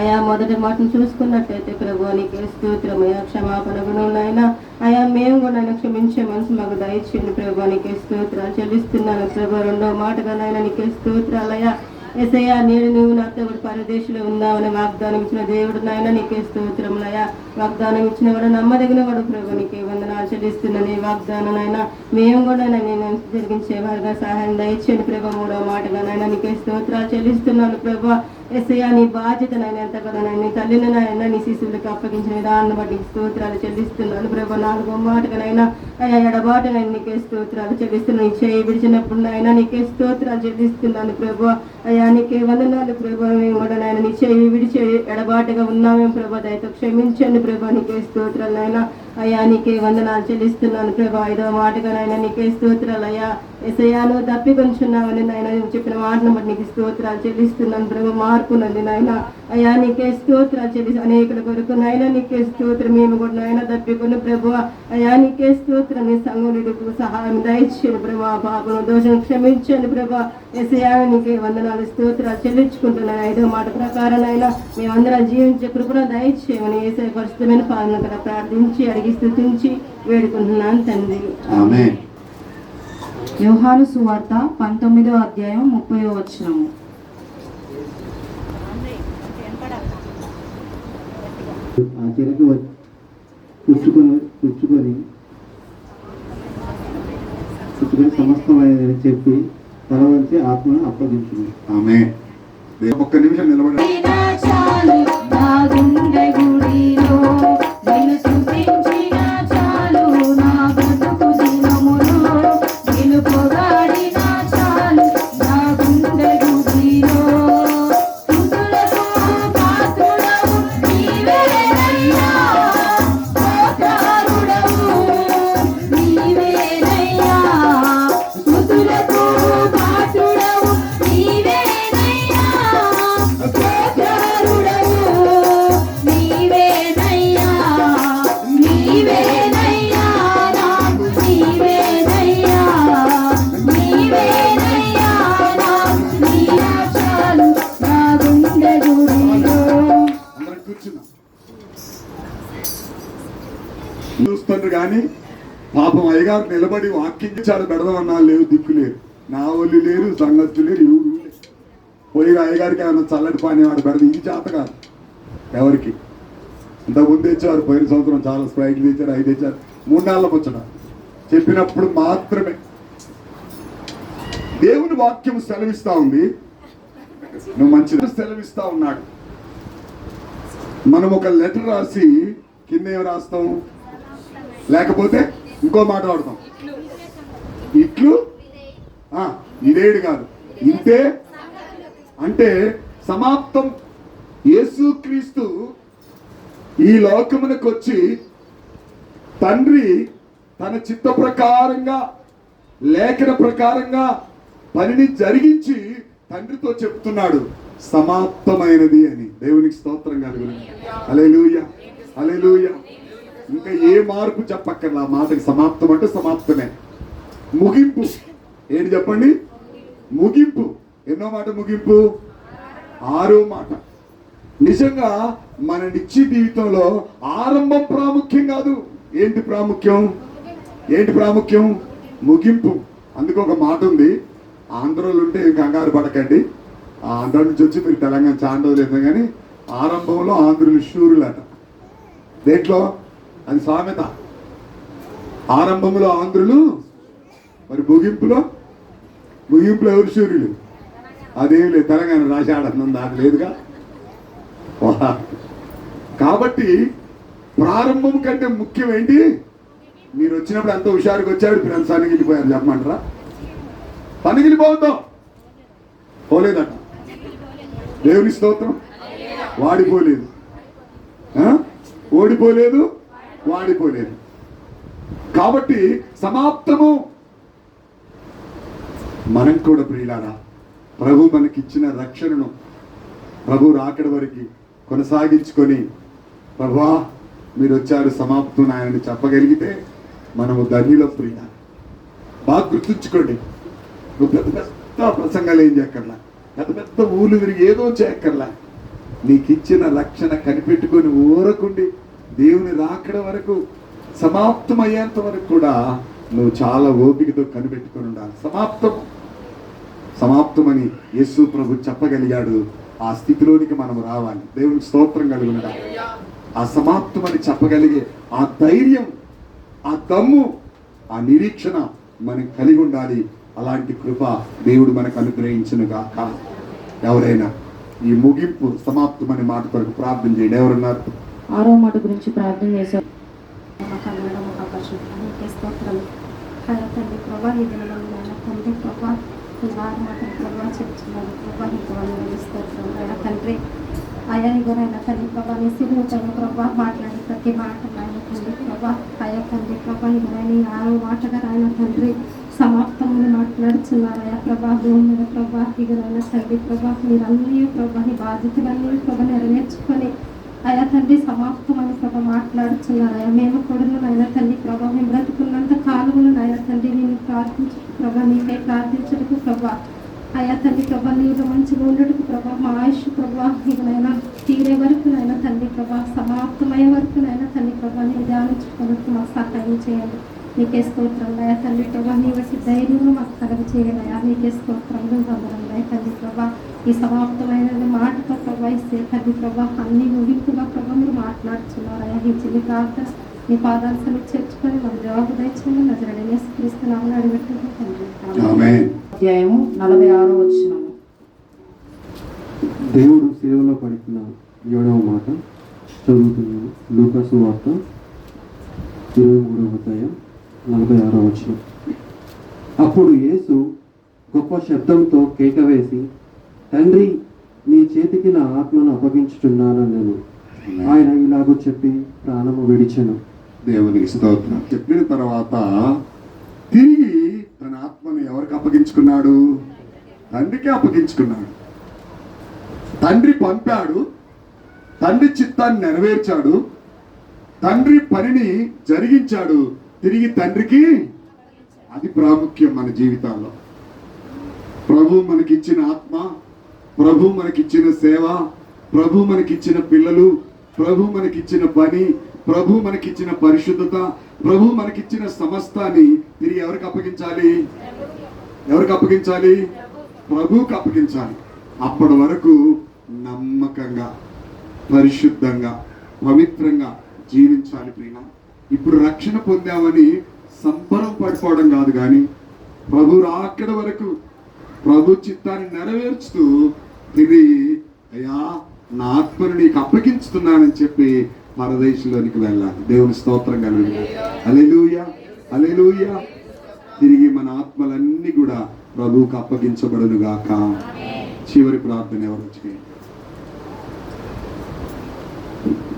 అయా మొదటి మాటను చూసుకున్నట్లయితే ప్రభు నీకే స్తోత్రం. అయా క్షమాపణ గుణం నాయన, అయా మేము కూడా క్షమించే మనసు మాకు దయచేయండి ప్రభు. నీకే స్తోత్రాలు చెల్లిస్తున్నాను ప్రభు. 2వ మాటగా నాయన నీకే స్తోత్రాలు. అయ్యా యేసయ్యా నేడు నువ్వు నాతో కూడా పరదేశంలో ఉన్నావని వాగ్దానం ఇచ్చిన దేవుడు నాయన నీకే స్తోత్రములయ్యా. వాగ్దానం ఇచ్చిన వాడు నమ్మదగిన వాడు ప్రభు, నీకే వందనాలు చెల్లిస్తున్నాను. ఈ వాగ్దానం అయినా మేము కూడా నేను జరిగించే వారిగా సహాయం దయచేయండి ప్రభు. మూడవ మాటగా నాయన నీకే స్తోత్రాలు చెల్లిస్తున్నాను ప్రభు. యేసయ్యా నీ బాధ్యత నాయన ఎంత కదా నీ తల్లిని నాయన నీ శిశువులకు అప్పగించిన విధానం బట్టి స్తోత్రాలు చెల్లిస్తున్నాను ప్రభు. నాలుగో మాటగా నాయన అయ్యా ఎడబాటు నేను నీకే స్తోత్రాలు చెల్లిస్తున్నాను. నీ చేయి విడిచినప్పుడు నాయన నీకే స్తోత్రాలు చెల్లిస్తున్నాను ప్రభు. అయ్యా నీకే వందనాలు ప్రభు. మేము కూడా నాయన నీ చేయి విడిచి ఎడబాటుగా ఉన్నామేం ప్రభు, దయతో క్షమించండి ప్రభు. నీకే స్తోత్రాలు నాయన. అయ్యా నీకే వందనాలు చెల్లిస్తున్నాను ప్రభు. ఐదవ మాటగా నాయన నీకే స్తోత్రాలు అయ్యా. యేసయ్యా నువ్వు తప్పికొంచున్నావని నాయన నువ్వు చెప్పిన మాటను బట్టి నీకు స్తోత్రాలు చెల్లిస్తున్నాను ప్రభు. మార్పునంది నాయన. అయ్యా నీకే స్తోత్రాలు చెల్లిసి అనేకుల కొరకు నాయన నీకే స్తోత్రం. మేము కూడా నాయన తప్పికొని ప్రభు. అయ్యా నీకే స్తోత్రం. నీ సంగుడికి సహాయం దయచేయండి ప్రభు. పాపను దోషం క్షమించండి ప్రభు. యేసయ్యా నీకే వందనాలు స్తోత్రాలు చెల్లించుకుంటున్నాను. ఐదవ మాట ప్రకారం అయినా మేమందరం జీవించే కృపను దయచేయమని యేసయ్య పరిశుద్ధమైన పాలన కదా ప్రార్థించి అడిగి స్తుతించి వేడుకుంటున్నాను తండ్రి. ఆమేన్. యోహాను సువార్త 19వ అధ్యాయం 30వ వచనం. ఆ చెరకు పుచ్చుకొని సమస్తమైనదని చెప్పి తల వంచి ఆత్మను అప్పగించింది. ఆమేన్. ఒక్క నిమిషం నిలబడండి. చూస్తుండ్రు కానీ పాపం అయ్యగారు నిలబడి వాక్యం చాలు పెడదామన్నా లేవు, దిక్కు లేరు, నా వాళ్ళు లేరు, సంగతులు లేరు, ఎవరు లేరు. పోయి అయ్యగారికి ఏమన్నా చల్లటి పానీ వాడు పెడదు. ఇది చేత కాదు ఎవరికి. ఇంతకుముందు తెచ్చారు, పోయిన సంవత్సరం చాలా స్ప్రైట్లు తెచ్చారు, 5 తెచ్చారు, 3 నెలలకు వచ్చాడు. చెప్పినప్పుడు మాత్రమే దేవుని వాక్యం సెలవిస్తా ఉంది. నువ్వు మంచిది సెలవిస్తా ఉన్నాడు. మనం ఒక లెటర్ రాసి కింద ఏం రాస్తాం, లేకపోతే ఇంకో మాట వాడతాం, ఇట్లు ఇదేడు కాదు ఇంతే అంటే సమాప్తం. యేసుక్రీస్తు ఈ లోకమునకు వచ్చి తండ్రి తన చిత్త ప్రకారంగా లేఖన ప్రకారంగా పనిని జరిగించి తండ్రితో చెప్తున్నాడు సమాప్తమైనది అని. దేవునికి స్తోత్రం కలుగును. హల్లెలూయా, హల్లెలూయా. ఇంకా ఏ మార్పు చెప్పక్కర్లా. మాటకి సమాప్తం అంటే సమాప్తమే. ముగింపు ఏంటి చెప్పండి? ముగింపు. ఎన్నో మాట ముగింపు? 6వ మాట. నిజంగా మన నిత్య జీవితంలో ఆరంభం ప్రాముఖ్యం కాదు. ఏంటి ప్రాముఖ్యం? ఏంటి ప్రాముఖ్యం? ముగింపు. అందుకు ఒక మాట ఉంది, ఆంధ్రలో ఉంటే కంగారు పడకండి, ఆంధ్ర నుంచి వచ్చి మీరు తెలంగాణ చాలా లేదు కానీ ఆరంభంలో ఆంధ్రులు శూరులట. దేంట్లో? అది సామెత. ఆరంభంలో ఆంధ్రులు, మరి ముగింపులో ఎవరు శూరులు? అదేం లేదు, తెలంగాణ రాశాడన్నం దాని లేదుగా. కాబట్టి ప్రారంభం కంటే ముఖ్యం ఏంటి? మీరు వచ్చినప్పుడు అంత హుషారుగా వచ్చాడు, ఇప్పుడు ఎంత సన్నిగిలిపోయారు చెప్పమంటారా? పనిగిలిపోవద్దాం, పోలేదట. దేవుని స్తోత్రం. వాడిపోలేదు, ఓడిపోలేదు, వాడిపోలేదు. కాబట్టి సమాప్తము. మనం కూడా ప్రియులారా ప్రభు మనకిచ్చిన రక్షణను ప్రభు రాకడ వరకు కొనసాగించుకొని, ప్రభువా మీరు వచ్చారు సమాప్తం ఆయనని చెప్పగలిగితే మనము ధన్యుల. ప్రియ బాగా గుర్తుంచుకోండి. నువ్వు పెద్ద పెద్ద ప్రసంగాలు ఏం చేయక్కర్లా, పెద్ద పెద్ద ఊళ్ళు తిరిగి ఏదో చేయక్కర్లా. నీకు ఇచ్చిన రక్షణ కనిపెట్టుకొని ఊరకుండి దేవుని రాకడ వరకు సమాప్తం అయ్యేంత వరకు కూడా నువ్వు చాలా ఓపికతో కనిపెట్టుకొని ఉండాలి. సమాప్తం సమాప్తమని యేసు ప్రభు చెప్పగలిగాడు. ఆ స్థితిలోనికి మనం రావాలి. దేవునికి స్తోత్రం కలుగునగా. ఆ సమాప్తమని చెప్పగలిగే ఆ ధైర్యం, ఆ దమ్ము, ఆ నిరీక్షణ మనకు కలిగి ఉండాలి. అలాంటి కృప దేవుడు మనకు అనుగ్రహించును గాక. ఎవరైనా ఈ ముగింపు సమాప్తమని మాట కొరకు ప్రార్థన చేయండి. ఎవరున్నారు? 6వ మాట గురించి ప్రార్థన చేశారు. స్తోత్రం తండ్రి ప్రభా, ఈ దినంలో తండ్రి ప్రభా, ఈ వారి మాటలు ప్రభా చెప్తున్నారు ప్రభా, నీకు వందనాలు స్తోత్రం నాయన తండ్రి. ఆయా ఇగోనైనా తండ్రి ప్రభా, నీ సిలువతో ప్రభా మాట్లాడి ప్రతి మాట నాయన తండ్రి ప్రభా, ఆయా తండ్రి ప్రభా, ఇగోనైనా 6వ మాటగా నాయన తండ్రి సమాప్తమని మాట్లాడుతున్నారయ్యా ప్రభా. భూమి మీద ప్రభా, ఇగోనైనా తండ్రి ప్రభా, మీరన్నీ ప్రభా నీ బాధ్యతలన్నీ ప్రభా నెరవేర్చుకొని అయా తండ్రి సమాప్తమని ప్రభా మాట్లాడుతున్నారయ్యా. మేము కూడా నాయన తండ్రి ప్రభా, మేము బ్రతుకున్నంత కాలములు నాయన తండ్రి నేను ప్రార్థించు ప్రభా, నీకే ప్రార్థించడానికి ప్రభా, అయా తండ్రి ప్రభా, నీలో మంచిగా ఉండటకు ప్రభా, మా ఆయుష్ ప్రభా ఇకనైనా తీరే వరకు నాయన తండ్రి ప్రభా, సమాప్తమయ్యే వరకు నాయన తండ్రి ప్రభా, నేను ధ్యానించుకోవడానికి మాకు సహాయం చేయండి. నీకే స్తోత్రం అయా తండ్రి ప్రభా, నీ వచ్చి ధైర్యంలో మాకు కలగ చేయాలయా. నీకే స్తోత్రంలో వందనములు తండ్రి ప్రభా. ఈ సమాప్తమైన మాటతో ప్రభా ఇస్తే తండ్రి ప్రభా, అన్ని ముగింపుగా ప్రభా మీరు మాట్లాడుతున్నారయా. ఈ చిన్ని ప్రార్థన నీ పాదాలను చేర్చుకొని మన జవాబు దయచేయండి. నజరేయుడైన యేసుక్రీస్తు నామమున అడిగిపెట్టుకుంటున్నాము తండ్రి. ఆమేన్. అధ్యాయము 46వ వచనము. దేవుడు శిలువలో పలికిన 7వ మాట చదువుతున్నాను. లూకా సువార్త 23వ అధ్యాయం 46వ వచనం. అప్పుడు యేసు గొప్ప శబ్దంతో కేక వేసి, తండ్రి, నీ చేతికి నా ఆత్మను అప్పగించుచున్నానెను. ఆయన ఇలాగూ చెప్పి ప్రాణము విడిచెను. దేవునికి స్తోత్రం. చెప్పిన తర్వాత తిరిగి తన ఆత్మను ఎవరికి అప్పగించుకున్నాడు? తండ్రికి అప్పగించుకున్నాడు. తండ్రి పంపాడు, తండ్రి చిత్తాన్ని నెరవేర్చాడు, తండ్రి పనిని జరిగించాడు. తిరిగి తండ్రికి అది ప్రాముఖ్యం మన జీవితాల్లో. ప్రభు మనకిచ్చిన ఆత్మ, ప్రభు మనకిచ్చిన సేవ, ప్రభు మనకిచ్చిన పిల్లలు, ప్రభు మనకిచ్చిన పని, ప్రభు మనకిచ్చిన పరిశుద్ధత, ప్రభు మనకిచ్చిన సమస్తాన్ని తిరిగి ఎవరికి అప్పగించాలి? ఎవరికి అప్పగించాలి? ప్రభువుకి అప్పగించాలి. అప్పటి వరకు నమ్మకంగా, పరిశుద్ధంగా, పవిత్రంగా జీవించాలి ప్రియ. ఇప్పుడు రక్షణ పొందామని సంబరం పడిపోవడం కాదు, కానీ ప్రభు రాకడ వరకు ప్రభు చిత్తాన్ని నెరవేర్చుతూ తిరిగి అయ్యా నా ఆత్మను నీకు అప్పగించుతున్నానని చెప్పి పరదేశంలోనికి వెళ్ళాలి. దేవుని స్తోత్రం కలుగును. హల్లెలూయా, హల్లెలూయా. తిరిగి మన ఆత్మలన్నీ కూడా ప్రభువుకు అప్పగించబడును గాక. చివరి ప్రార్థన ఎవరు చేయండి.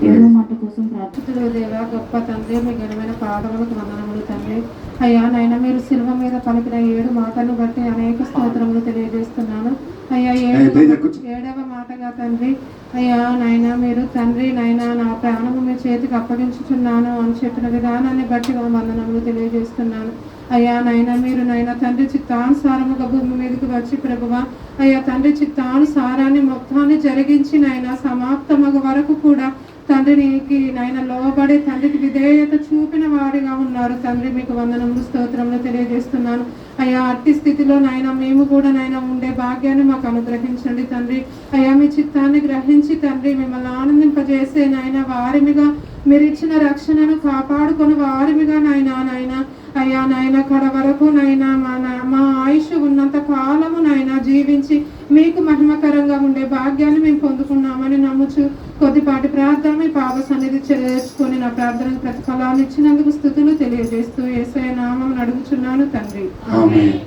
7వ మాట కోసం ప్రార్థన. స్తుతులు దేవా, గొప్ప తండ్రి, మీ ఘనమైన పాదములకు వందనములు తండ్రి. అయ్యా నాయన, మీరు శిలువ మీద పలికిన 7 మాటలను బట్టి అనేక స్తోత్రములు తెలియజేస్తున్నాను. అయ్యా 7వ మాటగా తండ్రి, అయ్యా నాయన, మీరు తండ్రి నాయన నా ప్రాణము మీ చేతికి అప్పగించుచున్నాను అని చెప్పిన విధానాన్ని బట్టి వందనములు తెలియజేస్తున్నాను. అయ్యా నాయన, మీరు నాయన తండ్రి చిత్తానుసారముగా భూమి మీదకి వచ్చి ప్రభువా, అయ్యా తండ్రి చిత్తానుసారాన్ని మొత్తాన్ని జరిగించి నాయన సమాప్తమగ వరకు కూడా తండ్రికి నాయన లోబడి తండ్రికి విధేయత చూపిన వారిగా ఉన్నారు తండ్రి. మీకు వందనములు స్తోత్రములు తెలియజేస్తున్నాను. అయ్యా అట్టి స్థితిలో నాయన మేము కూడా నాయన ఉండే భాగ్యాన్ని మాకు అనుగ్రహించండి తండ్రి. అయ్యా మీ చిత్తాన్ని గ్రహించి తండ్రి మిమ్మల్ని ఆనందింపజేసే నాయన వారిమిగా, మీరు ఇచ్చిన రక్షణను కాపాడుకొని వారిమిగా నాయన అయ్యా నాయన కడ వరకు నాయన మా ఆయుష్ ఉన్నంత కాలము నాయన జీవించి మీకు మహిమకరంగా ఉండే భాగ్యాన్ని మేము పొందుకున్నామని నమ్ముచు కొద్దిపాటి ప్రార్థన మీ పాద సన్నిధి చేసుకొని నా ప్రార్థనకు ప్రతిఫలాన్ని ఇచ్చినందుకు స్తుతులు తెలియజేస్తూ యేసయ్య నామమున అడుగుచున్నాను తండ్రి. ఆమేన్.